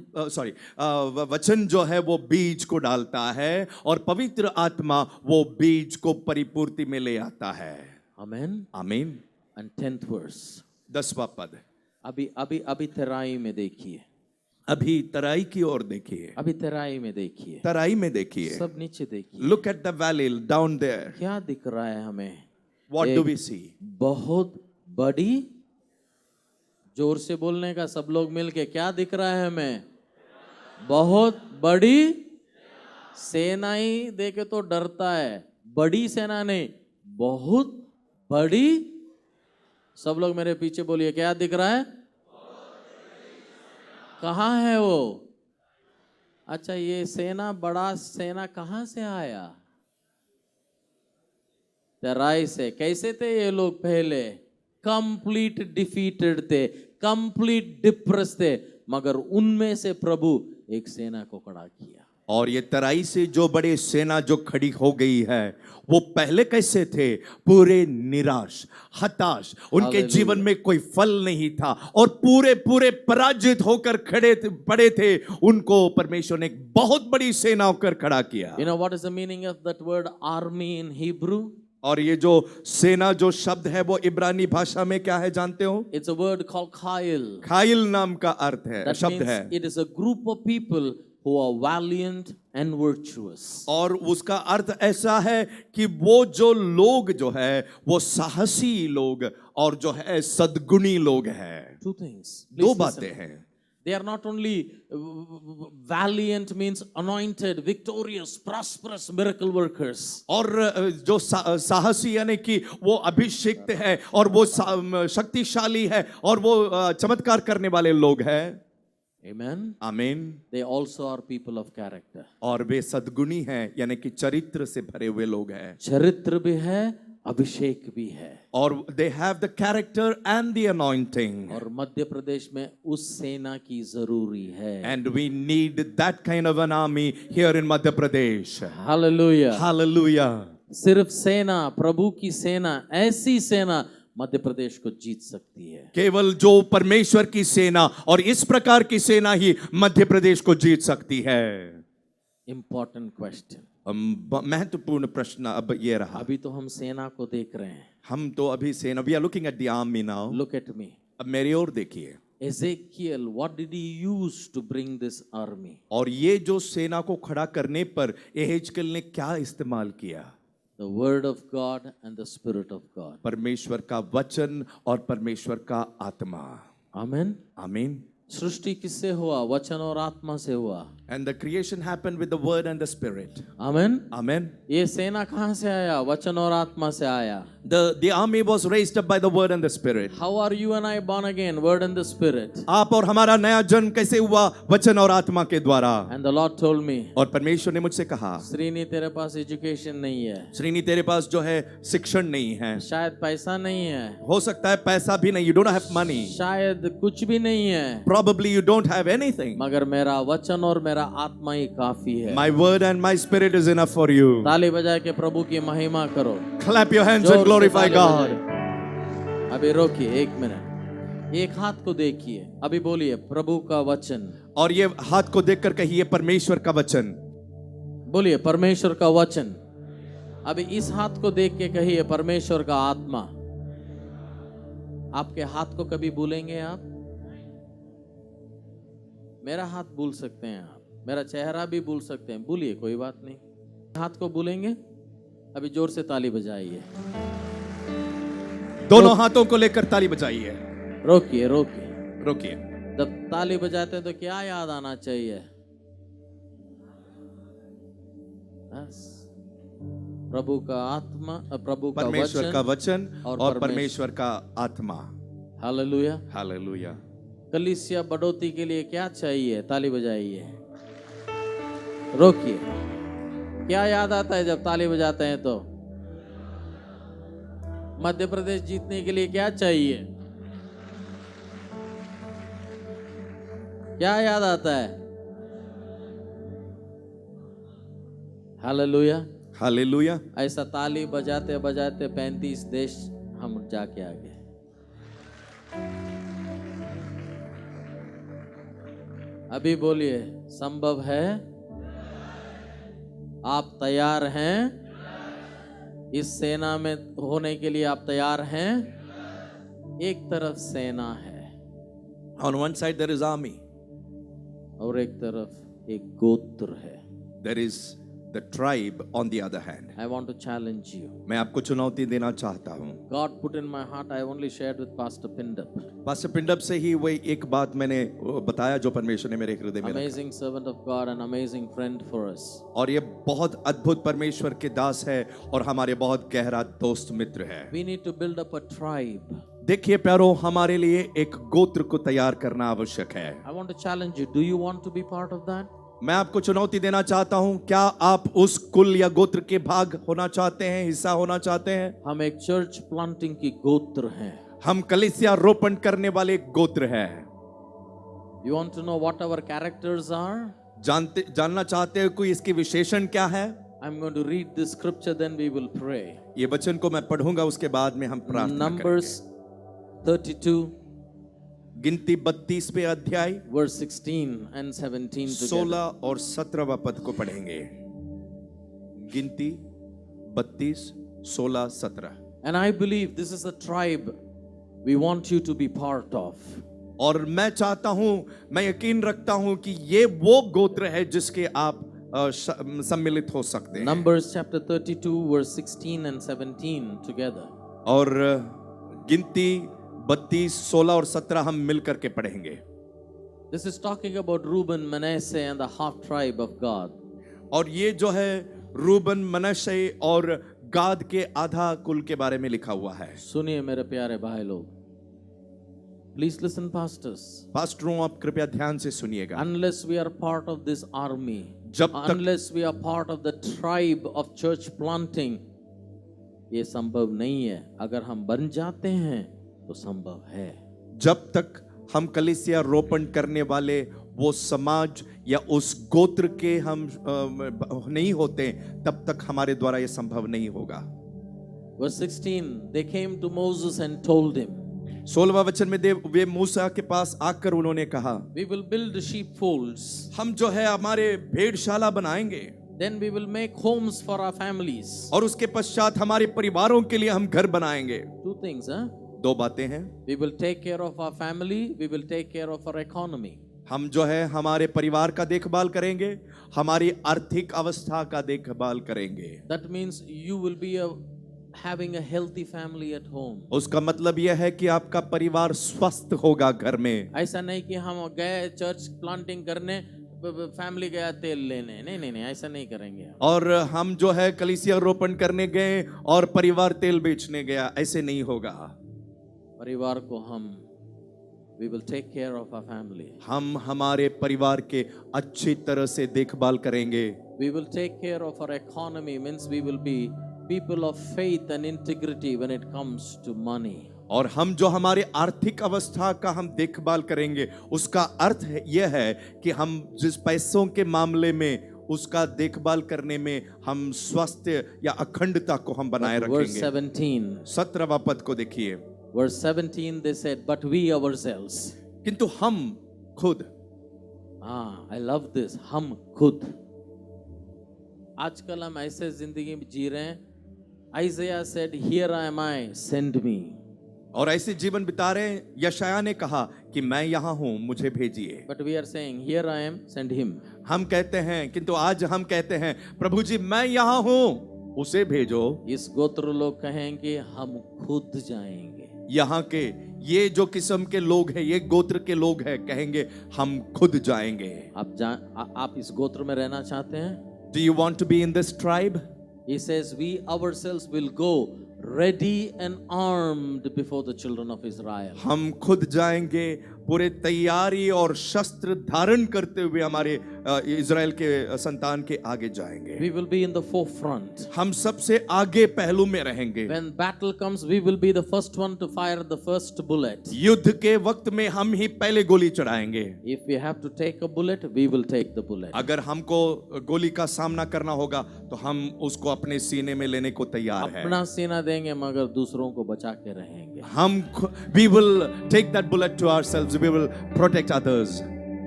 वचन जो है वो बीज को डालता है और पवित्र आत्मा वो बीज को परिपूर्ति में ले आता है। Amen. आमीन। And 10th verse. 10वां पद। अभी तराई में देखिए। अभी तराई की ओर देखिए। अभी तराई में देखिए। तराई में देखिए। सब नीचे देखिए। Look at the valley down there. क्या दिख रहा है हमें? What do we see? बहुत बड़ी, जोर से बोलने का सब लोग मिलके, क्या दिख रहा है हमें? बहुत बड़ी सेना। ही देखे तो डरता है, बड़ी सेना नहीं, बहुत बड़ी। सब लोग मेरे पीछे बोलिए, क्या दिख रहा है? कहाँ है वो? अच्छा, ये सेना, बड़ा सेना कहाँ से आया? तराई से। कैसे थे ये लोग पहले? कंप्लीट डिफीटेड थे, कंप्लीट डिप्रेस थे, मगर उनमें से प्रभु एक सेना को खड़ा किया। और ये तराई से जो बड़ी सेना जो खड़ी हो गई है, वो पहले कैसे थे? पूरे निराश, हताश, उनके Hallelujah. जीवन में कोई फल नहीं था और पूरे पूरे पराजित होकर पड़े थे। उनको परमेश्वर ने एक बहुत बड़ी सेना होकर खड़ा किया। You know what is the meaning of that word army in Hebrew? और ये जो सेना जो शब्द है वो इब्रानी भाषा में क्या है जानते हो? It's a word called Chayil. खाइल नाम का अर्थ है, That शब्द means है। it is a group of people who are valiant and virtuous. और उसका अर्थ ऐसा है कि वो जो लोग जो है वो साहसी लोग और जो है सद्गुणी लोग हैं। Two things. दो Please बातें listen. हैं। They are not only valiant means anointed, victorious, prosperous miracle workers. और जो साहसी यानी कि वो अभिषिक्त है और वो शक्तिशाली है और वो चमत्कार करने वाले लोग हैं। Amen. आमीन। They also are people of character. और वे सद्गुणी हैं यानी कि चरित्र से भरे हुए लोग हैं। चरित्र भी है, अभिषेक भी है। और they have the character and the anointing. और मध्य प्रदेश में उस सेना की जरूरी है। And we need that kind of an army here in Madhya Pradesh. Hallelujah, hallelujah. सिर्फ सेना, प्रभु की सेना, ऐसी सेना मध्य प्रदेश को जीत सकती है। केवल जो परमेश्वर की सेना और इस प्रकार की सेना ही मध्य प्रदेश को जीत सकती है। इंपॉर्टेंट क्वेश्चन, महत्वपूर्ण प्रश्न अब ये रहा। अभी तो हम सेना को देख रहे हैं। हम तो अभी सेना, we are looking at the army now. Look at me. अब मेरी ओर देखिए। Ezekiel, what did he use to bring this army? और ये जो सेना को खड़ा करने पर एहेजकेल ने क्या इस्तेमाल किया? The word of God and the spirit of God. परमेश्वर का वचन और परमेश्वर का आत्मा। आमीन। आमीन। सृष्टि किससे हुआ? वचन और आत्मा से हुआ। And the creation happened with the word and the spirit. आमीन। Amen. ये सेना कहाँ से आया? वचन और आत्मा से आया। The army was raised up by the word and the spirit. How are you and I born again? Word and the spirit. आप और हमारा नया जन्म कैसे हुआ? वचन और आत्मा के द्वारा। And the Lord told me, और परमेश्वर ने मुझसे कहा, श्रीनी तेरे पास एजुकेशन नहीं है, श्रीनी तेरे पास जो है शिक्षण नहीं है, शायद पैसा नहीं है, हो सकता है पैसा भी नहीं, you don't have money, शायद कुछ भी नहीं है, probably you don't have anything, मगर मेरा वचन और मेरा आत्मा ही काफी है। my word and my spirit is enough for you. ताली बजा के प्रभु की महिमा करो। Clap your hands जोर and से glorify ताली God. बजाइए। अभी रोकिए, एक मिनट, एक हाथ को देखिए, अभी बोलिए प्रभु का वचन। और ये हाथ को देखकर कहिए परमेश्वर का वचन। बोलिए परमेश्वर का वचन। अभी इस हाथ को देख के कहिए परमेश्वर का आत्मा। आपके हाथ को कभी भूलेंगे आप? मेरा हाथ भूल सकते हैं आप, मेरा चेहरा भी भूल सकते हैं, भूलिए, कोई बात नहीं। हाथ को भूलेंगे? अभी जोर से ताली बजाइए। दोनों हाथों को लेकर ताली बजाइए। रोकिए रोकिए। रोकिए। जब ताली बजाते हैं तो क्या याद आना चाहिए? बस प्रभु का आत्मा, प्रभु का परमेश्वर का वचन और परमेश्वर का आत्मा। हालेलुया। हालेलुया। कलीसिया बढ़ोतरी के लिए क्या चाहिए? ताली बजाइए। रोकिए। क्या याद आता है जब ताली बजाते हैं तो? मध्य प्रदेश जीतने के लिए क्या चाहिए? क्या याद आता है? हालेलुया। हालेलुया। ऐसा ताली बजाते बजाते 35 देश हम जाके आ गए। अभी बोलिए, संभव है? आप तैयार हैं? इस सेना में होने के लिए आप तैयार हैं? एक तरफ सेना है, On one side there is army. और एक तरफ एक गोत्र है। There is the tribe on the other hand. I want to challenge you. मैं आपको चुनौती देना चाहता हूँ। God put in my heart, I only shared with Pastor Pindap. Pastor Pindap से ही वही एक बात मैंने बताया जो परमेश्वर ने मेरे हृदय में रखा। Amazing servant of God, an amazing friend for us. और ये बहुत अद्भुत परमेश्वर के दास है और हमारे बहुत गहरा दोस्त मित्र है। We need to build up a tribe. देखिए प्यारो, हमारे लिए एक गोत्र को तैयार करना आवश्यक है। I want to challenge you. Do you want to be part of that? मैं आपको चुनौती देना चाहता हूं, क्या आप उस कुल या गोत्र के भाग होना चाहते हैं, हिस्सा होना चाहते हैं? हम एक चर्च प्लांटिंग की गोत्र हैं. हम कलीसिया रोपण करने वाले एक गोत्र हैं. You want to know what our characters are? जानना चाहते हैं कोई इसकी विशेषण क्या है? I'm going to read this scripture, then we will pray. ये वचन को मैं पढ़ूंगा, उसके बाद में हम प्रार्थना Numbers 32 गिनती 32वें अध्याय verse 16 and 17 together. 16 और 17वां पद को पढ़ेंगे. गिनती 32, 16, 17. And I believe this is a tribe we want you to be part of. और मैं चाहता हूं, मैं यकीन रखता हूं कि ये वो गोत्र है जिसके आप सम्मिलित हो सकते हैं. Numbers chapter 32 verse 16 and 17 together. और गिनती 32, 16 और 17 हम मिलकर के पढ़ेंगे. This is talking about Reuben, Manasseh and the half tribe of God. और ये जो है रूबन, मनश्शे और गाद के आधा कुल के बारे में लिखा हुआ है. सुनिए मेरे प्यारे भाई लोग. Please listen, pastors. पास्टरों, आप कृपया ध्यान से सुनिएगा. Unless we are part of this army, जब तक unless we are part of the tribe of church planting, ये संभव नहीं है. अगर हम बन जाते हैं तो संभव है. जब तक हम कलीसिया रोपण करने वाले वो समाज या उस गोत्र के हम नहीं होते, तब तक हमारे द्वारा ये संभव नहीं होगा. Verse 16, they came to Moses and told him. 16वां वचन में वे मूसा के पास आकर उन्होंने कहा, We will build sheepfolds. हम जो है हमारे भेड़शाला बनाएंगे. Then we will make homes for our families. और उसके पश्चात हमारे परिवारों के लिए हम घर बनाएंगे. Two things, huh? दो बातें हैं. We will take care of our family. We will take care of our economy. हम जो है हमारे परिवार का देखभाल करेंगे, हमारी आर्थिक अवस्था का देखभाल करेंगे. That means you will be having a healthy family at home. उसका मतलब यह है कि आपका परिवार स्वस्थ होगा घर में. ऐसा नहीं कि हम गए चर्च प्लांटिंग करने, फैमिली गया तेल लेने. नहीं, ऐसा नहीं करेंगे. और हम जो है कलीसिया रोपण करने गए और परिवार तेल बेचने गया, ऐसे नहीं होगा. परिवार को हम we will take care of our family. हम हमारे परिवार के अच्छी तरह से देखभाल करेंगे. We will take care of our economy, means we will be people of faith and integrity when it comes to money. और हम जो हमारे आर्थिक अवस्था का हम देखभाल करेंगे, उसका अर्थ यह है कि हम जिस पैसों के मामले में उसका देखभाल करने में हम स्वास्थ्य या अखंडता को हम बनाए Verse रखेंगे. 17. 17वां पद को देखिए. Verse 17 they said, but we ourselves. किंतु हम खुद. I love this. हम खुद. आजकल हम ऐसे जिंदगी में जी रहे हैं. Isaiah said, here am I, send me. और ऐसे जीवन बिता रहे हैं. यशायाह ने कहा कि मैं यहाँ हूँ, मुझे भेजिए. But we are saying, here I am, send him. हम कहते हैं, किंतु आज हम कहते हैं, प्रभु जी मैं यहाँ हूँ, उसे भेजो. इस गोत्र लोग कहेंगे हम खुद जाएंगे. यहाँ के ये जो किस्म के लोग हैं, ये गोत्र के लोग हैं, कहेंगे हम खुद जाएंगे. आप इस गोत्र में रहना चाहते हैं? Do you want to be in this tribe? He says we ourselves will go ready and armed before the children of Israel. हम खुद जाएंगे पूरे तैयारी और शस्त्र धारण करते हुए हमारे इज़राइल के संतान के आगे जाएंगे. We will be in the forefront. हम सबसे आगे पहलू में रहेंगे. When battle comes, we will be the first one to fire the first bullet. युद्ध के वक्त में हम ही पहले गोली चढ़ाएंगे. If we have to take a bullet, we will take the bullet. अगर हमको गोली का सामना करना होगा तो हम उसको अपने सीने में लेने को तैयार हैं. अपना सीना देंगे मगर दूसरों को बचा के रहेंगे. हम we will take that bullet to ourselves. We will protect others.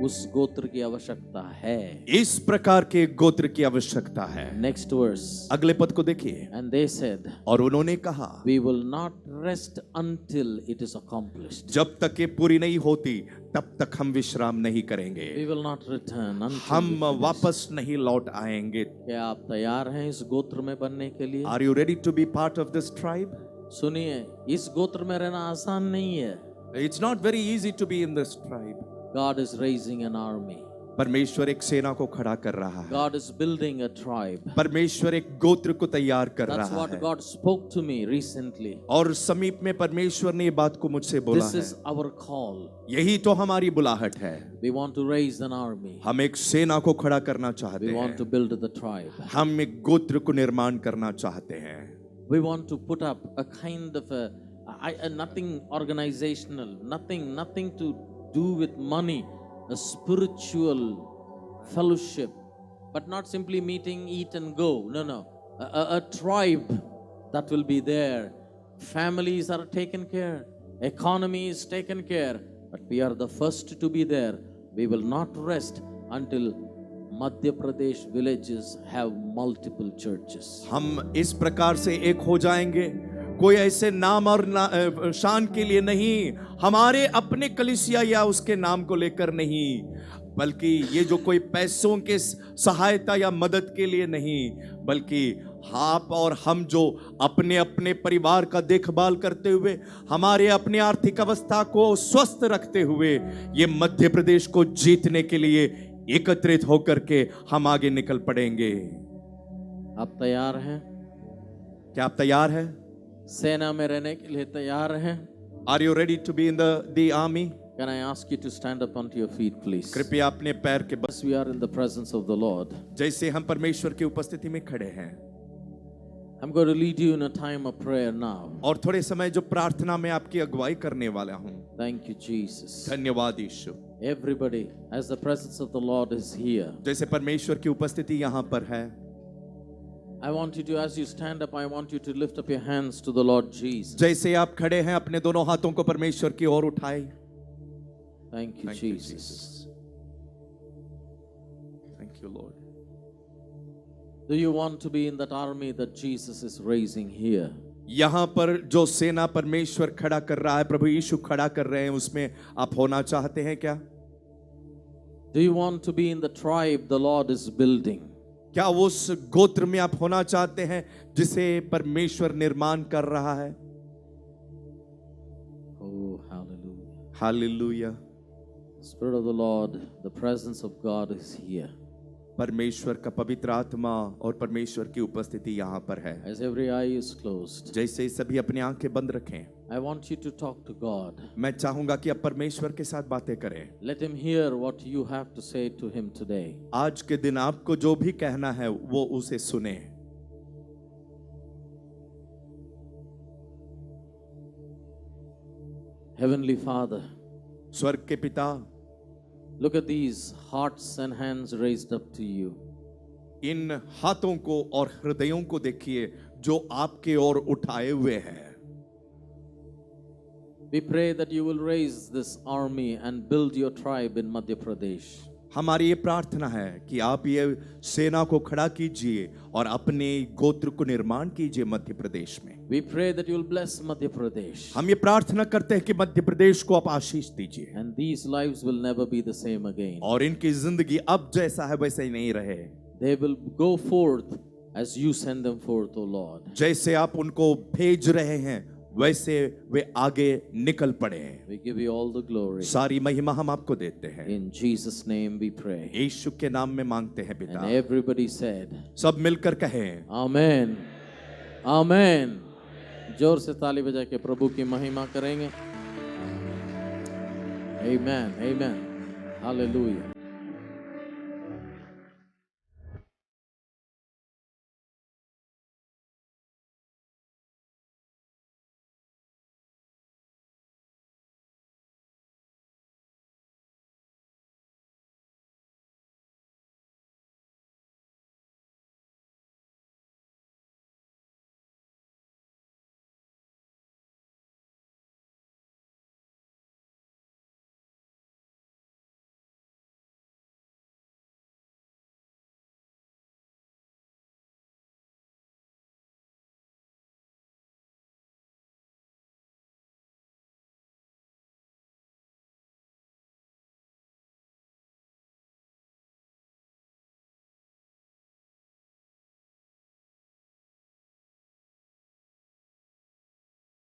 उस गोत्र की आवश्यकता है. इस प्रकार के गोत्र की आवश्यकता है. Next verse. अगले पद को देखिए. And they said, और उन्होंने कहा, we will not rest until it is accomplished. जब तक ये पूरी नहीं होती तब तक हम विश्राम नहीं करेंगे. We will not return until हम वापस नहीं लौट आएंगे. क्या आप तैयार हैं इस गोत्र में बनने के लिए? Are you ready to be part of this tribe? सुनिए, इस गोत्र में रहना आसान नहीं है. It's not very easy to be in this tribe. God is raising an army. परमेश्वर एक सेना को खड़ा कर रहा है। God is building a tribe. परमेश्वर एक गोत्र को तैयार कर That's रहा what है। God spoke to me recently. और समीप में परमेश्वर ने ये बात को मुझसे बोला This है। is our call. यही तो हमारी बुलाहट है। We want to raise an army. हम एक सेना को खड़ा करना चाहते We want to हैं। build the tribe. हम एक गोत्र को निर्माण करना चाहते हैं। We want to put up a kind of a nothing organizational, nothing to do with money, a spiritual fellowship, but not simply meeting, eat and go. No. A tribe that will be there. Families are taken care. Economy is taken care. But we are the first to be there. We will not rest until Madhya Pradesh villages have multiple churches. हम इस प्रकार से एक हो जाएंगे, कोई ऐसे नाम और शान के लिए नहीं, हमारे अपने कलीसिया या उसके नाम को लेकर नहीं, बल्कि ये जो कोई पैसों के सहायता या मदद के लिए नहीं, बल्कि आप और हम जो अपने अपने परिवार का देखभाल करते हुए, हमारे अपने आर्थिक अवस्था को स्वस्थ रखते हुए, ये मध्य प्रदेश को जीतने के लिए एकत्रित होकर के हम आगे निकल पड़ेंगे। आप तैयार हैं? क्या आप तैयार हैं? सेना में रहने के लिए तैयार हैं? Are you ready to be in the army? Can I ask you to stand up onto your feet, please? कृपया अपने पैर के बस, As we are in the presence of the Lord, जैसे हम परमेश्वर की उपस्थिति में खड़े हैं, I'm going to lead you in a time of prayer now. और थोड़े समय जो प्रार्थना में आपकी अगुवाई करने वाला हूं। Thank you, Jesus. धन्यवाद यीशु। Everybody, as the presence of the Lord is here, जैसे परमेश्वर की उपस्थिति यहाँ पर है, I want you to, as you stand up, I want you to lift up your hands to the Lord Jesus. जैसे आप खड़े हैं अपने दोनों हाथों को परमेश्वर की ओर उठाए। Thank you, Thank you, Jesus. Jesus. Thank you, Lord. Do you want to be in that army that Jesus is raising here? यहाँ पर जो सेना परमेश्वर खड़ा कर रहा है, प्रभु यीशु खड़ा कर रहे हैं, उसमें आप होना चाहते हैं क्या? Do you want to be in the tribe the Lord is building? क्या उस गोत्र में आप होना चाहते हैं जिसे परमेश्वर निर्माण कर रहा है? Oh, hallelujah. Hallelujah. The Spirit of the Lord, the presence of God is here. परमेश्वर का पवित्र आत्मा और परमेश्वर की उपस्थिति यहाँ पर है। As every eye is closed, जैसे सभी अपनी आंखें बंद रखें, I want you to talk to God. मैं चाहूंगा कि आप परमेश्वर के साथ बातें करें। Let him hear what you have to say to him today. आज के दिन आपको जो भी कहना है वो उसे सुने। Heavenly Father, स्वर्ग के पिता, look at these hearts and hands raised up to you. इन हाथों को और हृदयों को देखिए जो आपके ओर उठाए हुए हैं। We pray that you will raise this army and build your tribe in Madhya Pradesh. हमारी ये प्रार्थना है कि आप ये सेना को खड़ा कीजिए और अपने गोत्र को निर्माण कीजिए मध्य प्रदेश में। We pray that you will bless Madhya Pradesh. हम ये प्रार्थना करते हैं कि मध्य प्रदेश को आप आशीष दीजिए And these lives will never be the same again. और इनकी जिंदगी अब जैसा है वैसे ही नहीं रहे। They will go forth as you send them forth, O Lord. जैसे आप उनको भेज रहे हैं वैसे वे आगे निकल पड़े। We give you all the glory. सारी महिमा हम आपको देते हैं। In Jesus' name we pray. यीशु के नाम में मांगते हैं पिता। And everybody said, सब मिलकर कहें Amen. Amen. जोर से ताली बजा के प्रभु की महिमा करेंगे। Amen. Amen. Hallelujah.